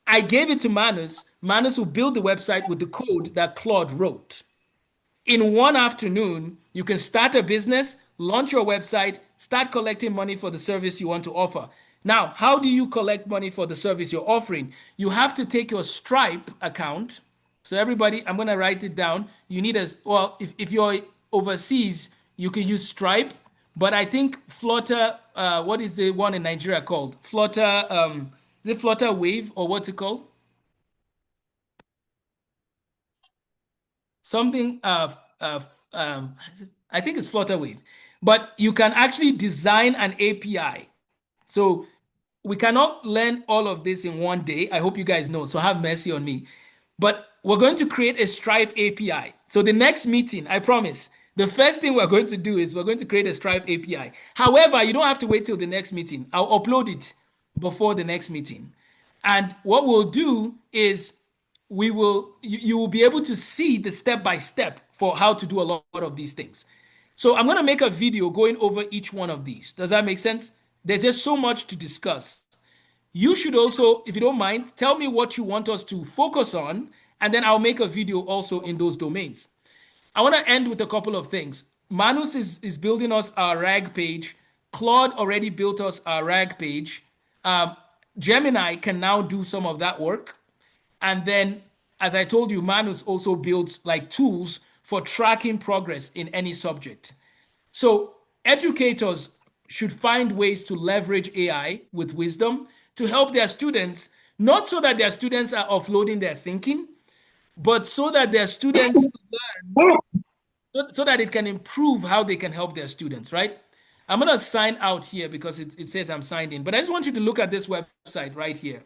I gave it to Manus. Manus will build the website with the code that Claude wrote. In one afternoon, you can start a business, launch your website, start collecting money for the service you want to offer. Now, how do you collect money for the service you're offering? You have to take your Stripe account. So everybody, I'm going to write it down. You need well, if you're overseas, you can use Stripe. But I think Flutter, what is the one in Nigeria called? Flutter, is it Flutter Wave or what's it called? Something, I think it's Flutter Wave. But you can actually design an API. So we cannot learn all of this in one day. I hope you guys know. So have mercy on me. But we're going to create a Stripe API. So the next meeting, I promise, the first thing we're going to do is we're going to create a Stripe API. However, you don't have to wait till the next meeting. I'll upload it. before the next meeting. And what we'll do is you will be able to see the step by step for how to do a lot of these things. So I'm going to make a video going over each one of these. Does that make sense? There's just so much to discuss. You should also, if you don't mind, tell me what you want us to focus on, and then I'll make a video also in those domains. I want to end with a couple of things. Manus is building us our RAG page. Claude already built us our RAG page. Gemini can now do some of that work. And then, as I told you, Manus also builds like tools for tracking progress in any subject. So educators should find ways to leverage AI with wisdom to help their students, not so that their students are offloading their thinking, but so that their students learn, so that it can improve how they can help their students, right? I'm going to sign out here because it says I'm signed in, but I just want you to look at this website right here.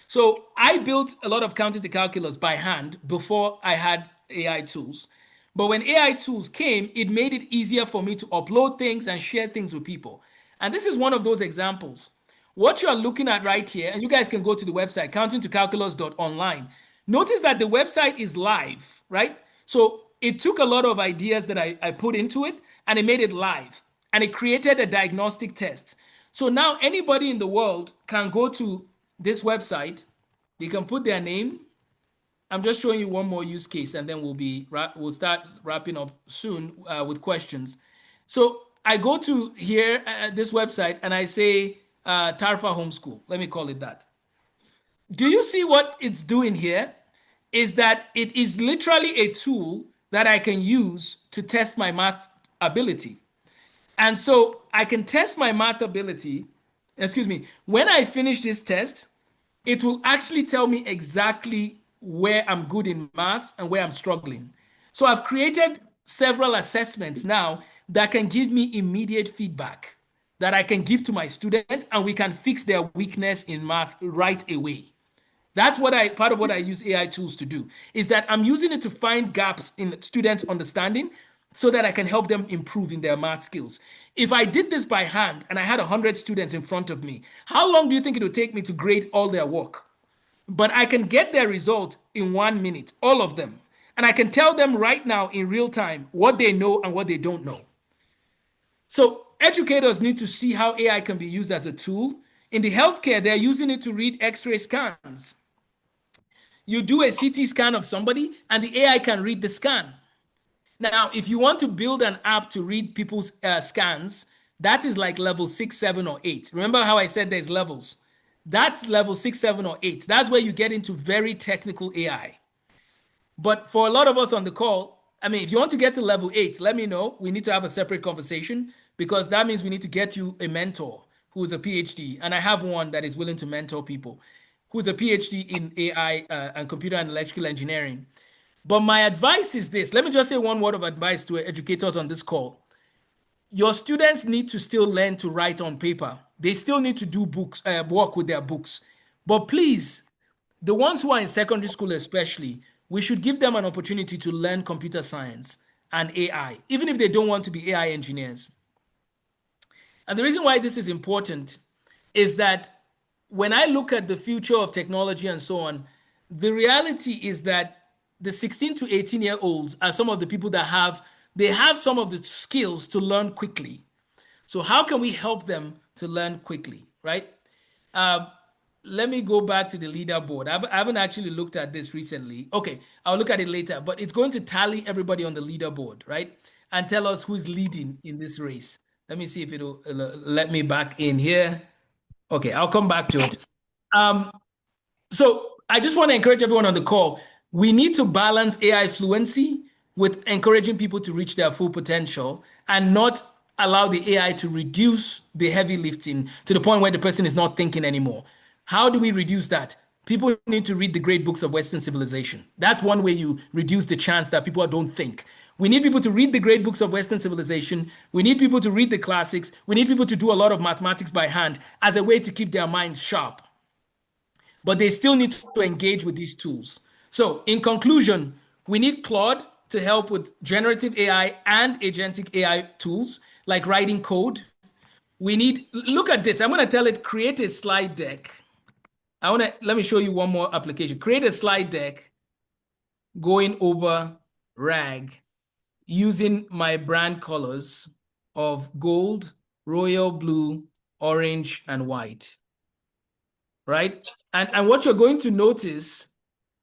So I built a lot of counting to calculus by hand before I had AI tools. But when AI tools came, it made it easier for me to upload things and share things with people. And this is one of those examples. What you're looking at right here, and you guys can go to the website, countingtocalculus.online. Notice that the website is live, right? So it took a lot of ideas that I put into it, and it made it live. And it created a diagnostic test. So now anybody in the world can go to this website. They can put their name. I'm just showing you one more use case, and then we'll start wrapping up soon with questions. So I go to here this website and I say Tarfa Homeschool. Let me call it that. Do you see what it's doing here? Is that it is literally a tool that I can use to test my math ability. And so I can test my math ability. Excuse me. When I finish this test, it will actually tell me exactly where I'm good in math and where I'm struggling. So I've created several assessments now that can give me immediate feedback that I can give to my student, and we can fix their weakness in math right away. That's part of what I use AI tools to do, is that I'm using it to find gaps in students' understanding so that I can help them improve in their math skills. If I did this by hand and I had 100 students in front of me, how long do you think it would take me to grade all their work? But I can get their results in 1 minute, all of them. And I can tell them right now in real time what they know and what they don't know. So educators need to see how AI can be used as a tool. In the healthcare, they're using it to read X-ray scans. You do a CT scan of somebody and the AI can read the scan. Now, if you want to build an app to read people's scans, that is like level 6, 7, or 8. Remember how I said there's levels? That's level 6, 7, or 8. That's where you get into very technical AI. But for a lot of us on the call, I mean, if you want to get to level 8, let me know. We need to have a separate conversation because that means we need to get you a mentor who is a PhD. And I have one that is willing to mentor people who's a PhD in AI and computer and electrical engineering. But my advice is this. Let me just say one word of advice to educators on this call. Your students need to still learn to write on paper. They still need to do work with their books. But please, the ones who are in secondary school especially, we should give them an opportunity to learn computer science and AI, even if they don't want to be AI engineers. And the reason why this is important is that when I look at the future of technology and so on, the reality is that the 16 to 18-year-olds are some of the people that have some of the skills to learn quickly. So how can we help them to learn quickly, right? Let me go back to the leaderboard. I haven't actually looked at this recently. Okay, I'll look at it later, but it's going to tally everybody on the leaderboard, right? And tell us who's leading in this race. Let me see if it'll let me back in here. Okay, I'll come back to it. So I just want to encourage everyone on the call. We need to balance AI fluency with encouraging people to reach their full potential and not allow the AI to reduce the heavy lifting to the point where the person is not thinking anymore. How do we reduce that? People need to read the great books of Western civilization. That's one way you reduce the chance that people don't think. We need people to read the great books of Western civilization. We need people to read the classics. We need people to do a lot of mathematics by hand as a way to keep their minds sharp. But they still need to engage with these tools. So in conclusion, we need Claude to help with generative AI and agentic AI tools like writing code. we need, look at this. I'm going to tell it, create a slide deck. Let me show you one more application. Create a slide deck going over RAG using my brand colors of gold, royal blue, orange, and white, right? And what you're going to notice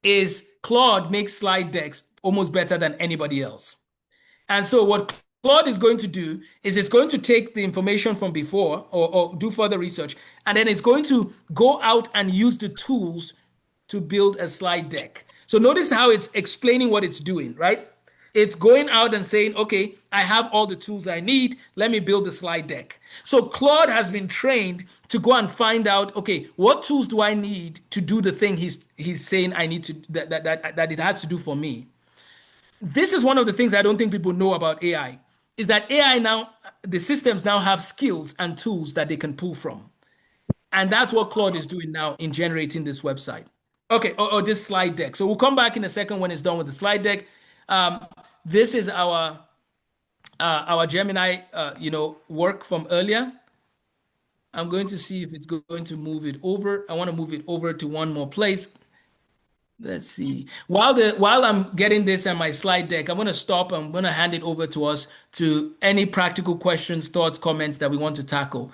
is Claude makes slide decks almost better than anybody else. And so what Claude is going to do is it's going to take the information from before or do further research, and then it's going to go out and use the tools to build a slide deck. So notice how it's explaining what it's doing, right? It's going out and saying, okay, I have all the tools I need. Let me build the slide deck. So Claude has been trained to go and find out, okay, what tools do I need to do the thing he's saying I need to that it has to do for me. This is one of the things I don't think people know about AI, is that AI now, the systems now have skills and tools that they can pull from. And that's what Claude is doing now in generating this website. Okay, or this slide deck. So we'll come back in a second when it's done with the slide deck. This is our Gemini, work from earlier. I'm going to see if it's going to move it over. I want to move it over to one more place. Let's see. While I'm getting this and my slide deck, I'm going to stop. I'm going to hand it over to us to any practical questions, thoughts, comments that we want to tackle.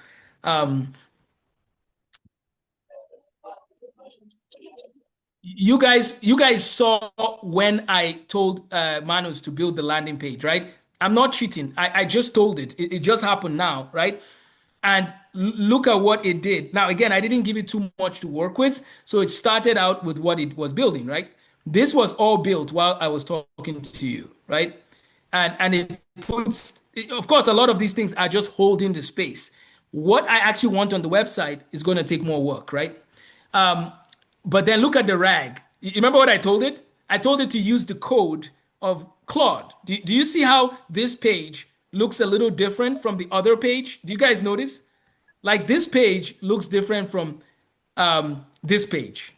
You guys saw when I told Manus to build the landing page, right? I'm not cheating. I just told it. It just happened now, right? And look at what it did. Now, again, I didn't give it too much to work with. So it started out with what it was building, right? This was all built while I was talking to you, right? And it puts, of course, a lot of these things are just holding the space. What I actually want on the website is going to take more work, right? But then look at the RAG. You remember what I told it? I told it to use the code of Claude. Do you see how this page looks a little different from the other page? Do you guys notice? Like this page looks different from this page.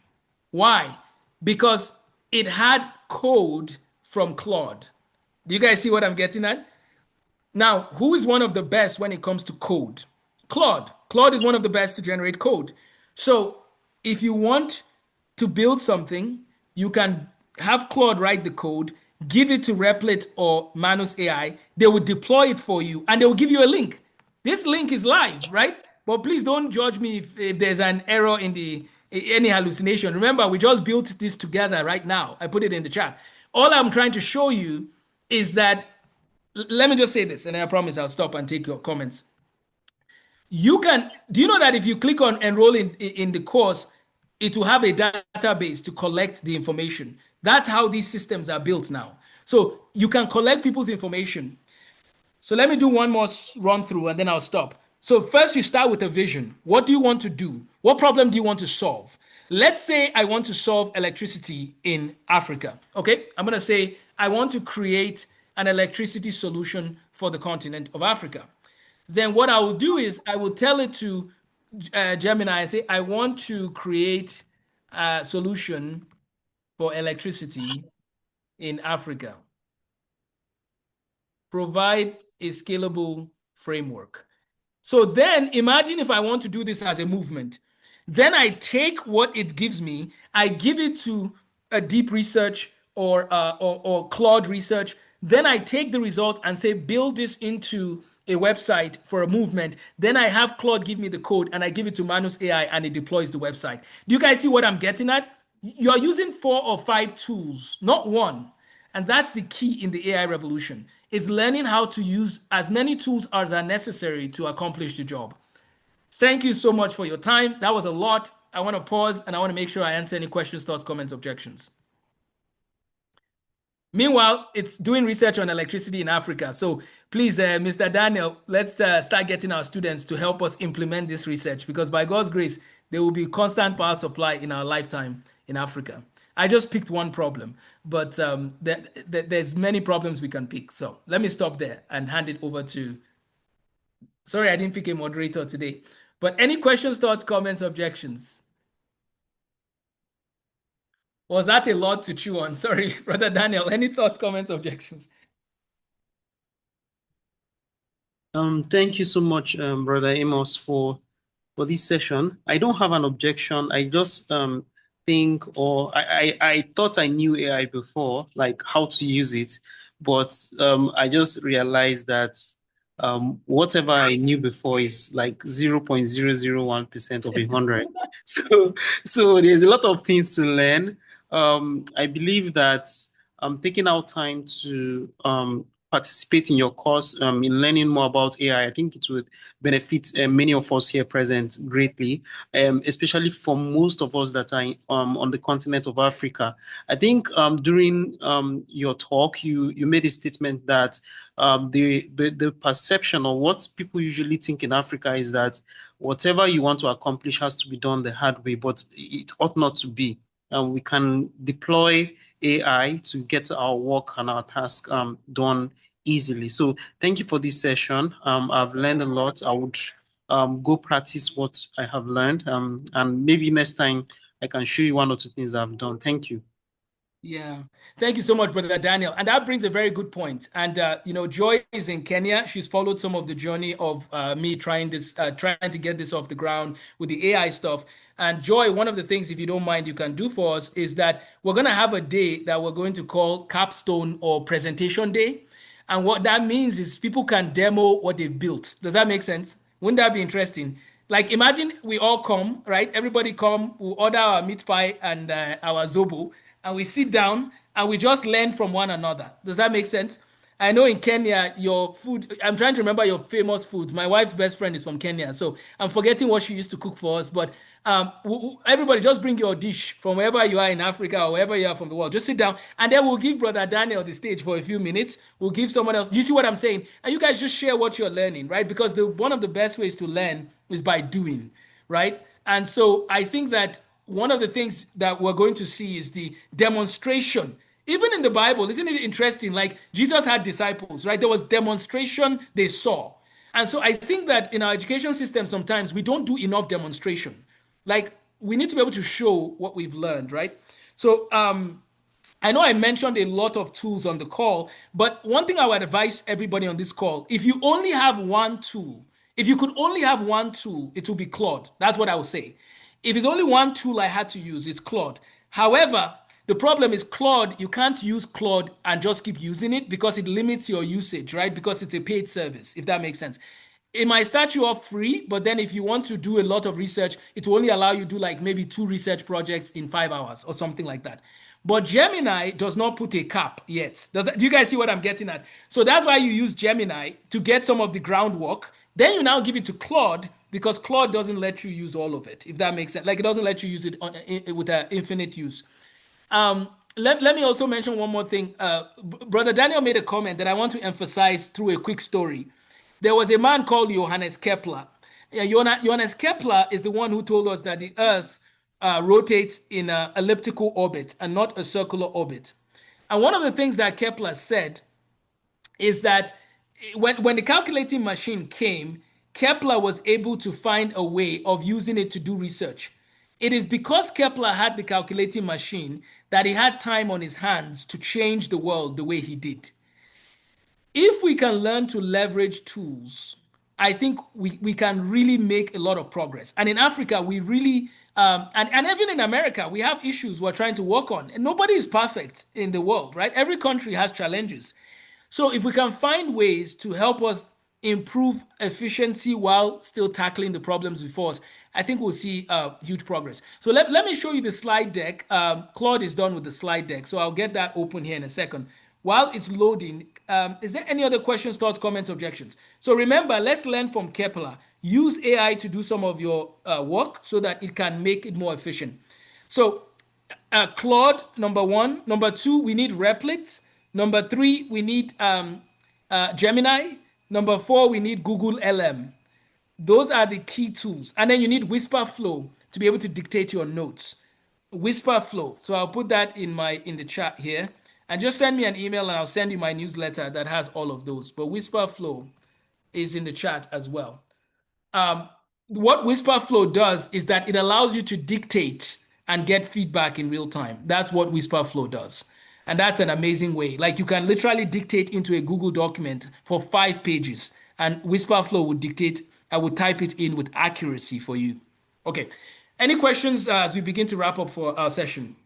Why? Because it had code from Claude. Do you guys see what I'm getting at? Now, who is one of the best when it comes to code? Claude. Claude is one of the best to generate code. So if you want to build something, you can have Claude write the code, give it to Replit or Manus AI. They will deploy it for you and they will give you a link. This link is live, right? But please don't judge me if there's an error in any hallucination. Remember, we just built this together right now. I put it in the chat. All I'm trying to show you is that, let me just say this, and I promise I'll stop and take your comments. Do you know that if you click on enroll in the course, it will have a database to collect the information. That's how these systems are built now. So you can collect people's information. So let me do one more run through and then I'll stop. So first you start with a vision. What do you want to do? What problem do you want to solve? Let's say I want to solve electricity in Africa. Okay, I'm going to say I want to create an electricity solution for the continent of Africa. Then what I will do is I will tell it to Gemini and say, I want to create a solution for electricity in Africa. Provide a scalable framework. So then imagine if I want to do this as a movement. Then I take what it gives me, I give it to a deep research or Claude research. Then I take the result and say, build this into a website for a movement. Then I have Claude give me the code and I give it to Manus AI and it deploys the website. Do you guys see what I'm getting at? You're using 4 or 5 tools, not one. And that's the key in the AI revolution, is learning how to use as many tools as are necessary to accomplish the job. Thank you so much for your time. That was a lot. I want to pause and I want to make sure I answer any questions, thoughts, comments, objections. Meanwhile, it's doing research on electricity in Africa. So please, Mr. Daniel, let's start getting our students to help us implement this research, because by God's grace, there will be constant power supply in our lifetime in Africa. I just picked one problem, but there's many problems we can pick. So let me stop there and hand it over to, sorry, I didn't pick a moderator today, but any questions, thoughts, comments, objections? Was that a lot to chew on? Sorry, Brother Daniel, any thoughts, comments, objections? Thank you so much, Brother Amos, for this session. I don't have an objection. I just think, or I thought I knew AI before, like how to use it, but I just realized that whatever I knew before is like 0.001% of 100. So, so there's a lot of things to learn. I believe that taking out time to participate in your course in learning more about AI, I think it would benefit many of us here present greatly, especially for most of us that are on the continent of Africa. I think during your talk, you made a statement that the perception or what people usually think in Africa is that whatever you want to accomplish has to be done the hard way, but it ought not to be. We can deploy AI to get our work and our task done easily. So thank you for this session. I've learned a lot. I would go practice what I have learned. And maybe next time I can show you one or two things I've done. Thank you. Yeah. Thank you so much, Brother Daniel. And that brings a very good point. And, Joy is in Kenya. She's followed some of the journey of me trying to get this off the ground with the AI stuff. And Joy, one of the things, if you don't mind, you can do for us is that we're going to have a day that we're going to call Capstone or Presentation Day. And what that means is people can demo what they've built. Does that make sense? Wouldn't that be interesting? Like, imagine we all come, right? Everybody come, we order our meat pie and our zobo, and we sit down and we just learn from one another. Does that make sense? I know in Kenya, your food, I'm trying to remember your famous foods. My wife's best friend is from Kenya, so I'm forgetting what she used to cook for us. But everybody just bring your dish from wherever you are in Africa or wherever you are from the world. Just sit down, and then we'll give Brother Daniel the stage for a few minutes. We'll give someone else. You see what I'm saying? And you guys just share what you're learning, right? Because one of the best ways to learn is by doing, right? And so I think that one of the things that we're going to see is the demonstration. Even in the Bible, isn't it interesting? Like Jesus had disciples, right? There was demonstration they saw. And so I think that in our education system, sometimes we don't do enough demonstration. Like we need to be able to show what we've learned, right? So I know I mentioned a lot of tools on the call, but one thing I would advise everybody on this call, if you only have one tool, if you could only have one tool, it will be Claude. That's what I would say. If it's only one tool I had to use, it's Claude. However, the problem is Claude, you can't use Claude and just keep using it because it limits your usage, right? Because it's a paid service, if that makes sense. It might start you off free, but then if you want to do a lot of research, it will only allow you to do like maybe 2 research projects in 5 hours or something like that. But Gemini does not put a cap yet. Do you guys see what I'm getting at? So that's why you use Gemini to get some of the groundwork. Then you now give it to Claude because Claude doesn't let you use all of it, if that makes sense. Like it doesn't let you use it with an infinite use. Let me also mention one more thing. Brother Daniel made a comment that I want to emphasize through a quick story. There was a man called Johannes Kepler. Johannes Kepler is the one who told us that the Earth rotates in an elliptical orbit and not a circular orbit. And one of the things that Kepler said is that when the calculating machine came, Kepler was able to find a way of using it to do research. It is because Kepler had the calculating machine that he had time on his hands to change the world the way he did. If we can learn to leverage tools, I think we can really make a lot of progress. And in Africa, we really, and even in America, we have issues we're trying to work on. And nobody is perfect in the world, right? Every country has challenges. So if we can find ways to help us improve efficiency while still tackling the problems before us, I think we'll see huge progress. So let me show you the slide deck. Claude is done with the slide deck, so I'll get that open here in a second. While it's loading, is there any other questions, thoughts, comments, objections? So remember, let's learn from Kepler. Use AI to do some of your work so that it can make it more efficient. So Claude, number one. Number two, we need Replit. Number three, we need Gemini. Number four, we need Google LM. Those are the key tools. And then you need Whisper Flow to be able to dictate your notes. Whisper Flow. So I'll put that in the chat here. And just send me an email and I'll send you my newsletter that has all of those. But Whisper Flow is in the chat as well. What Whisper Flow does is that it allows you to dictate and get feedback in real time. That's what Whisper Flow does. And that's an amazing way. Like you can literally dictate into a Google document for 5 pages and Whisperflow would dictate, I would type it in with accuracy for you. Okay. Any questions as we begin to wrap up for our session?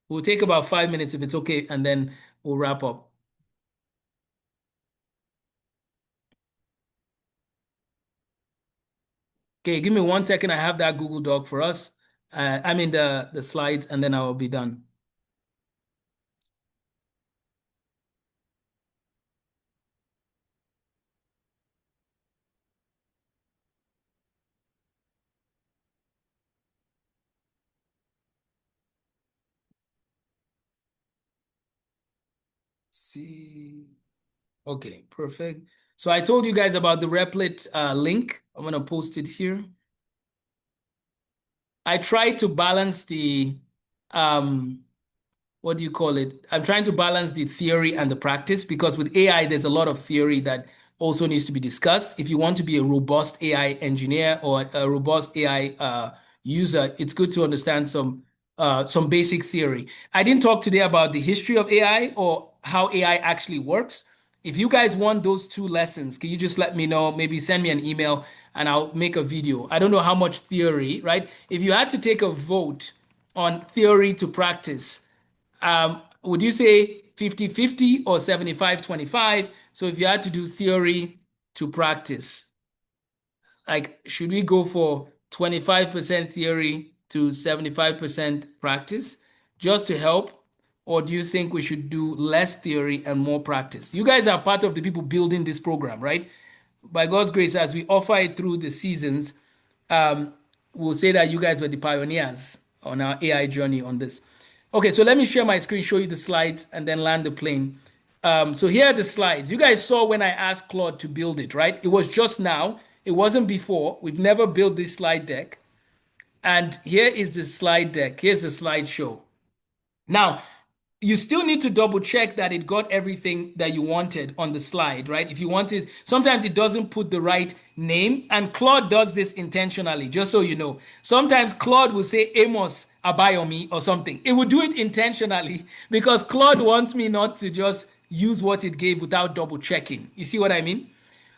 We'll take about 5 minutes if it's okay, and then we'll wrap up. Okay, give me 1 second. I have that Google Doc for us. I'm in the slides, and then I will be done. See. Okay, perfect. So I told you guys about the Replit link. I'm going to post it here. I try to balance the, what do you call it? I'm trying to balance the theory and the practice, because with AI, there's a lot of theory that also needs to be discussed. If you want to be a robust AI engineer or a robust AI user, it's good to understand some basic theory. I didn't talk today about the history of AI or how AI actually works. If you guys want those 2 lessons, can you just let me know? Maybe send me an email and I'll make a video. I don't know how much theory, right? If you had to take a vote on theory to practice, would you say 50-50 or 75-25? So if you had to do theory to practice, like, should we go for 25% theory to 75% practice just to help? Or do you think we should do less theory and more practice? You guys are part of the people building this program, right? By God's grace, as we offer it through the seasons, we'll say that you guys were the pioneers on our AI journey on this. Okay, so let me share my screen, show you the slides, and then land the plane. So here are the slides. You guys saw when I asked Claude to build it, right? It was just now. It wasn't before. We've never built this slide deck. And here is the slide deck. Here's the slideshow. Now, you still need to double check that it got everything that you wanted on the slide, right? If you wanted, sometimes it doesn't put the right name, and Claude does this intentionally, just so you know. Sometimes Claude will say Amos Abayomi or something. It will do it intentionally because Claude wants me not to just use what it gave without double checking. You see what I mean?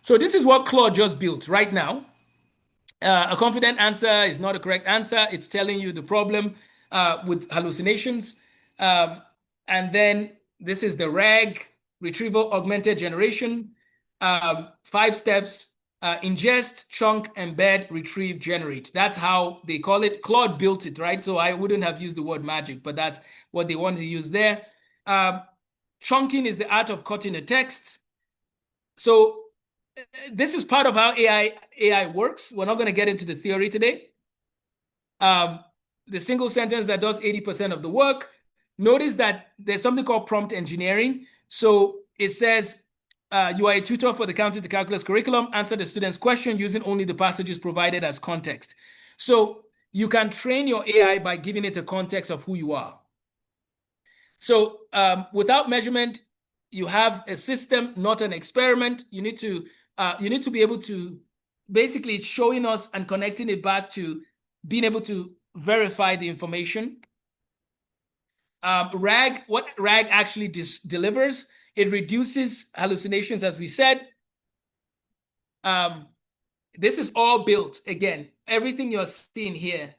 So this is what Claude just built right now. A confident answer is not a correct answer. It's telling you the problem with hallucinations. And then this is the RAG, retrieval augmented generation. 5 steps: ingest, chunk, embed, retrieve, generate. That's how they call it. Claude built it, right? So I wouldn't have used the word magic, but that's what they want to use there. Chunking is the art of cutting a text. So this is part of how AI works. We're not going to get into the theory today. The single sentence that does 80% of the work. Notice that there's something called prompt engineering. So it says, you are a tutor for the Counting to Calculus curriculum. Answer the student's question using only the passages provided as context. So you can train your AI by giving it a context of who you are. So without measurement, you have a system, not an experiment. You need to be able to, basically, it's showing us and connecting it back to being able to verify the information. RAG, what RAG actually delivers, it reduces hallucinations, as we said. This is all built, again, everything you're seeing here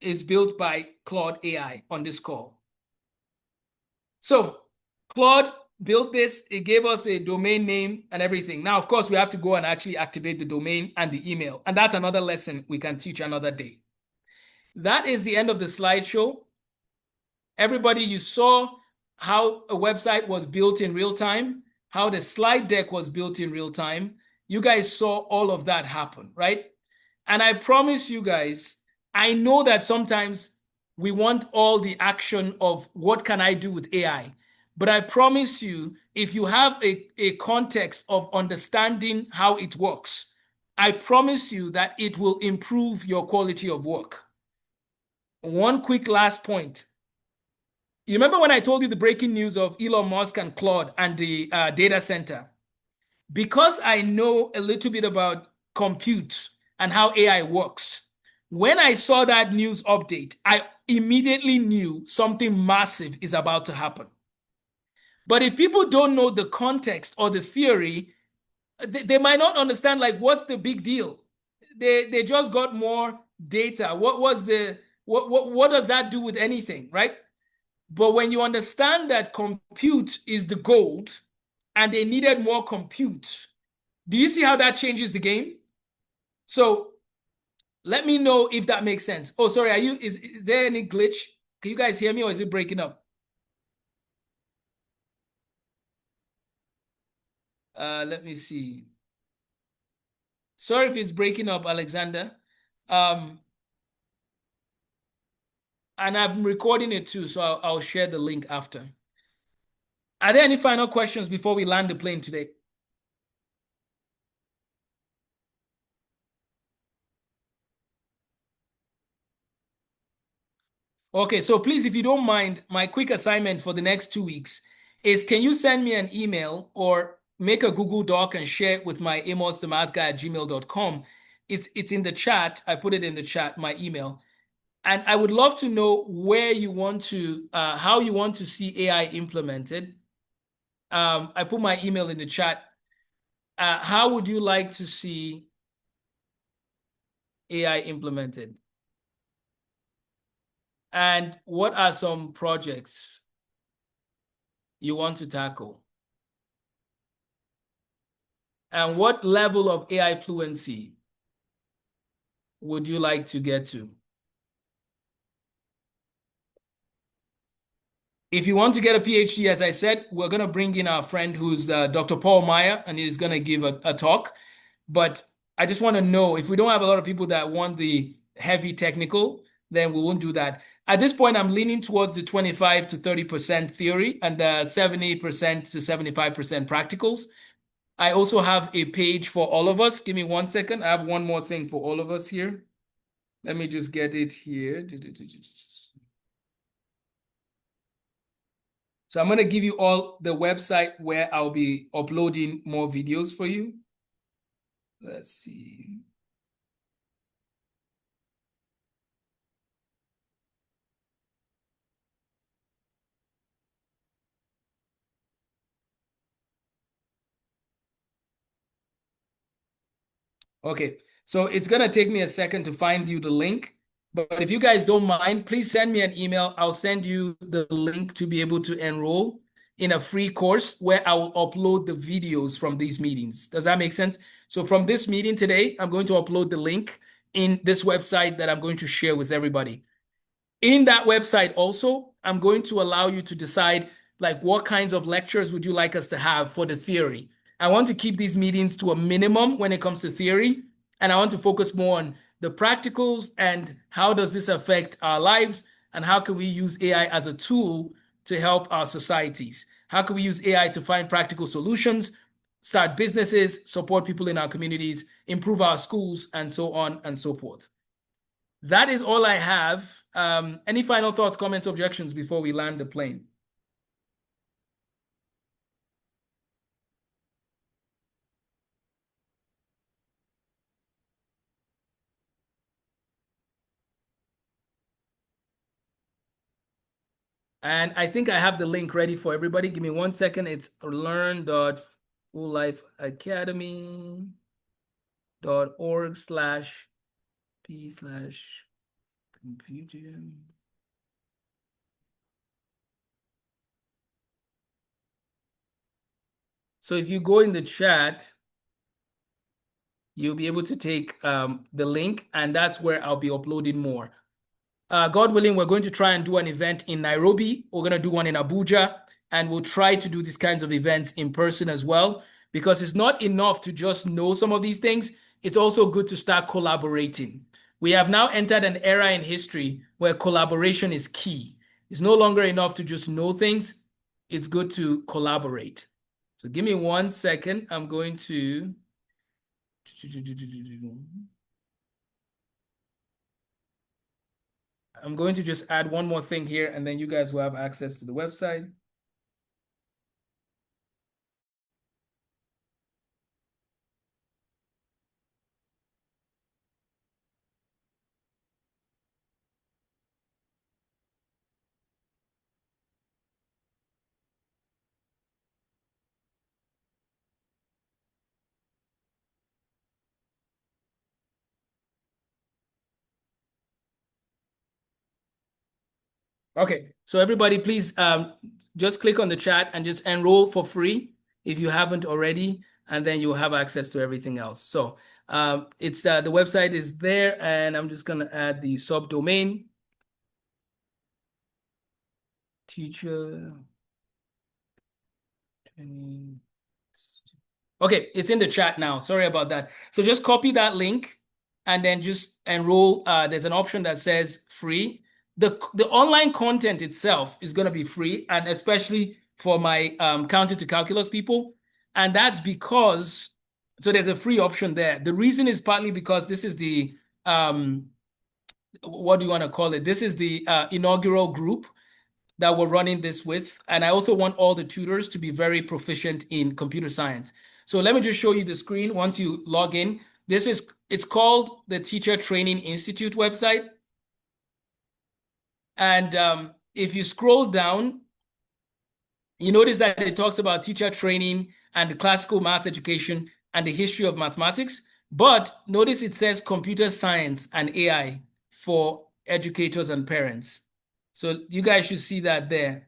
is built by Claude AI on this call. So Claude built this. It gave us a domain name and everything. Now, of course, we have to go and actually activate the domain and the email. And that's another lesson we can teach another day. That is the end of the slideshow. Everybody, you saw how a website was built in real time, how the slide deck was built in real time. You guys saw all of that happen, right? And I promise you guys, I know that sometimes we want all the action of what can I do with AI? But I promise you, if you have a context of understanding how it works, I promise you that it will improve your quality of work. One quick last point. You remember when I told you the breaking news of Elon Musk and Claude and the data center? Because I know a little bit about compute and how AI works, when I saw that news update, immediately knew something massive is about to happen. But if people don't know the context or the theory, they might not understand, like, what's the big deal? They just got more data. What does that do with anything, right? But when you understand that compute is the gold and they needed more compute, do you see how that changes the game? So let me know if that makes sense. Oh, sorry, is there any glitch? Can you guys hear me, or is it breaking up? Let me see. Sorry if it's breaking up, Alexander. And I'm recording it too, so I'll share the link after. Are there any final questions before we land the plane today? Okay, so please, if you don't mind, my quick assignment for the next 2 weeks is, can you send me an email or make a Google Doc and share it with my amosthemathguy@gmail.com. It's in the chat. I put it in the chat, my email. And I would love to know where you want to, how you want to see AI implemented. I put my email in the chat. How would you like to see AI implemented? And what are some projects you want to tackle? And what level of AI fluency would you like to get to? If you want to get a PhD, as I said, we're going to bring in our friend who's Dr. Paul Meyer, and he's going to give a talk. But I just want to know, if we don't have a lot of people that want the heavy technical, then we won't do that. At this point, I'm leaning towards the 25 to 30% theory and the 70% to 75% practicals. I also have a page for all of us. Give me 1 second. I have one more thing for all of us here. Let me just get it here. So I'm going to give you all the website where I'll be uploading more videos for you. Let's see. Okay, so it's going to take me a second to find you the link. But if you guys don't mind, please send me an email. I'll send you the link to be able to enroll in a free course where I will upload the videos from these meetings. Does that make sense? So from this meeting today, I'm going to upload the link in this website that I'm going to share with everybody. In that website also, I'm going to allow you to decide, like, what kinds of lectures would you like us to have for the theory. I want to keep these meetings to a minimum when it comes to theory, and I want to focus more on the practicals and how does this affect our lives, and how can we use AI as a tool to help our societies? How can we use AI to find practical solutions, start businesses, support people in our communities, improve our schools, and so on and so forth. That is all I have. Any final thoughts, comments, objections before we land the plane? And I think I have the link ready for everybody. Give me 1 second. It's learn.fulllifeacademy.org/p/computer. So if you go in the chat, you'll be able to take the link, and that's where I'll be uploading more. God willing, we're going to try and do an event in Nairobi. We're going to do one in Abuja, and we'll try to do these kinds of events in person as well, because it's not enough to just know some of these things. It's also good to start collaborating. We have now entered an era in history where collaboration is key. It's no longer enough to just know things. It's good to collaborate. So give me 1 second. I'm going to... just add one more thing here, and then you guys will have access to the website. Okay, so everybody, please just click on the chat and just enroll for free if you haven't already, and then you'll have access to everything else. So it's the website is there, and I'm just gonna add the subdomain. Teacher training. Okay, it's in the chat now. Sorry about that. So just copy that link and then just enroll. There's an option that says free. The online content itself is going to be free, and especially for my counting to calculus people. And that's because, so there's a free option there. The reason is partly because this is the, what do you want to call it? This is the inaugural group that we're running this with. And I also want all the tutors to be very proficient in computer science. So let me just show you the screen once you log in. It's called the Teacher Training Institute website. And if you scroll down, you notice that it talks about teacher training and the classical math education and the history of mathematics. But notice it says computer science and AI for educators and parents. So you guys should see that there.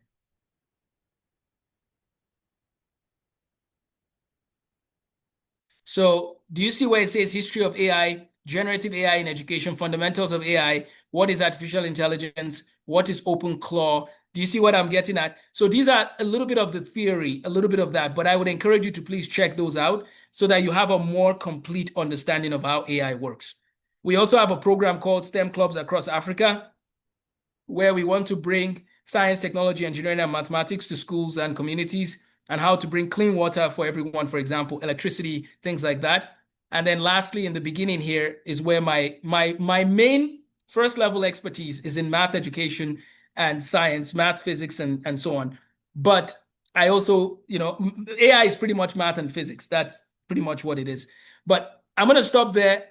So do you see where it says history of AI, generative AI in education, fundamentals of AI, what is artificial intelligence, what is OpenClaw? Do you see what I'm getting at? So these are a little bit of the theory, a little bit of that, but I would encourage you to please check those out so that you have a more complete understanding of how AI works. We also have a program called STEM Clubs Across Africa, where we want to bring science, technology, engineering, and mathematics to schools and communities, and how to bring clean water for everyone, for example, electricity, things like that. And then lastly, in the beginning here is where my main first level expertise is in math education and science, math, physics, and so on. But I also, AI is pretty much math and physics. That's pretty much what it is. But I'm going to stop there.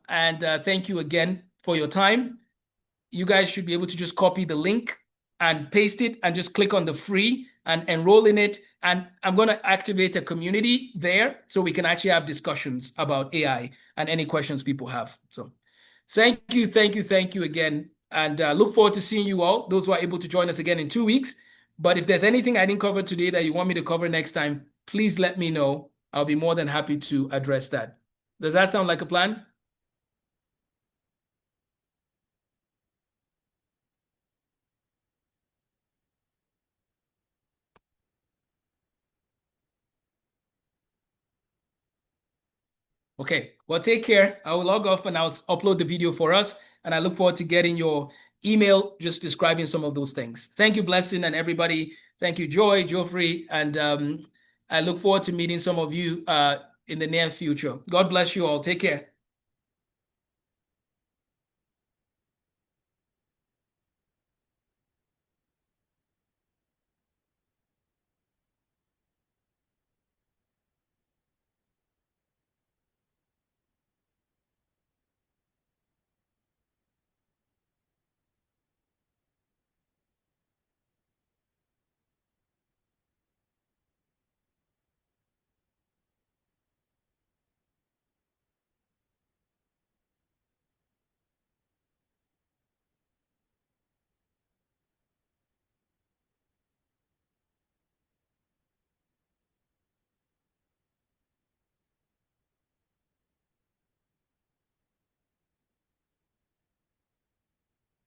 And thank you again for your time. You guys should be able to just copy the link and paste it and just click on the free and enroll in it. And I'm going to activate a community there so we can actually have discussions about AI and any questions people have. So thank you again. And look forward to seeing you all, those who are able to join us again in 2 weeks. But if there's anything I didn't cover today that you want me to cover next time, please let me know. I'll be more than happy to address that. Does that sound like a plan? Okay, well, take care. I will log off and I'll upload the video for us. And I look forward to getting your email just describing some of those things. Thank you, Blessing, and everybody. Thank you, Joy, Geoffrey. And I look forward to meeting some of you in the near future. God bless you all. Take care.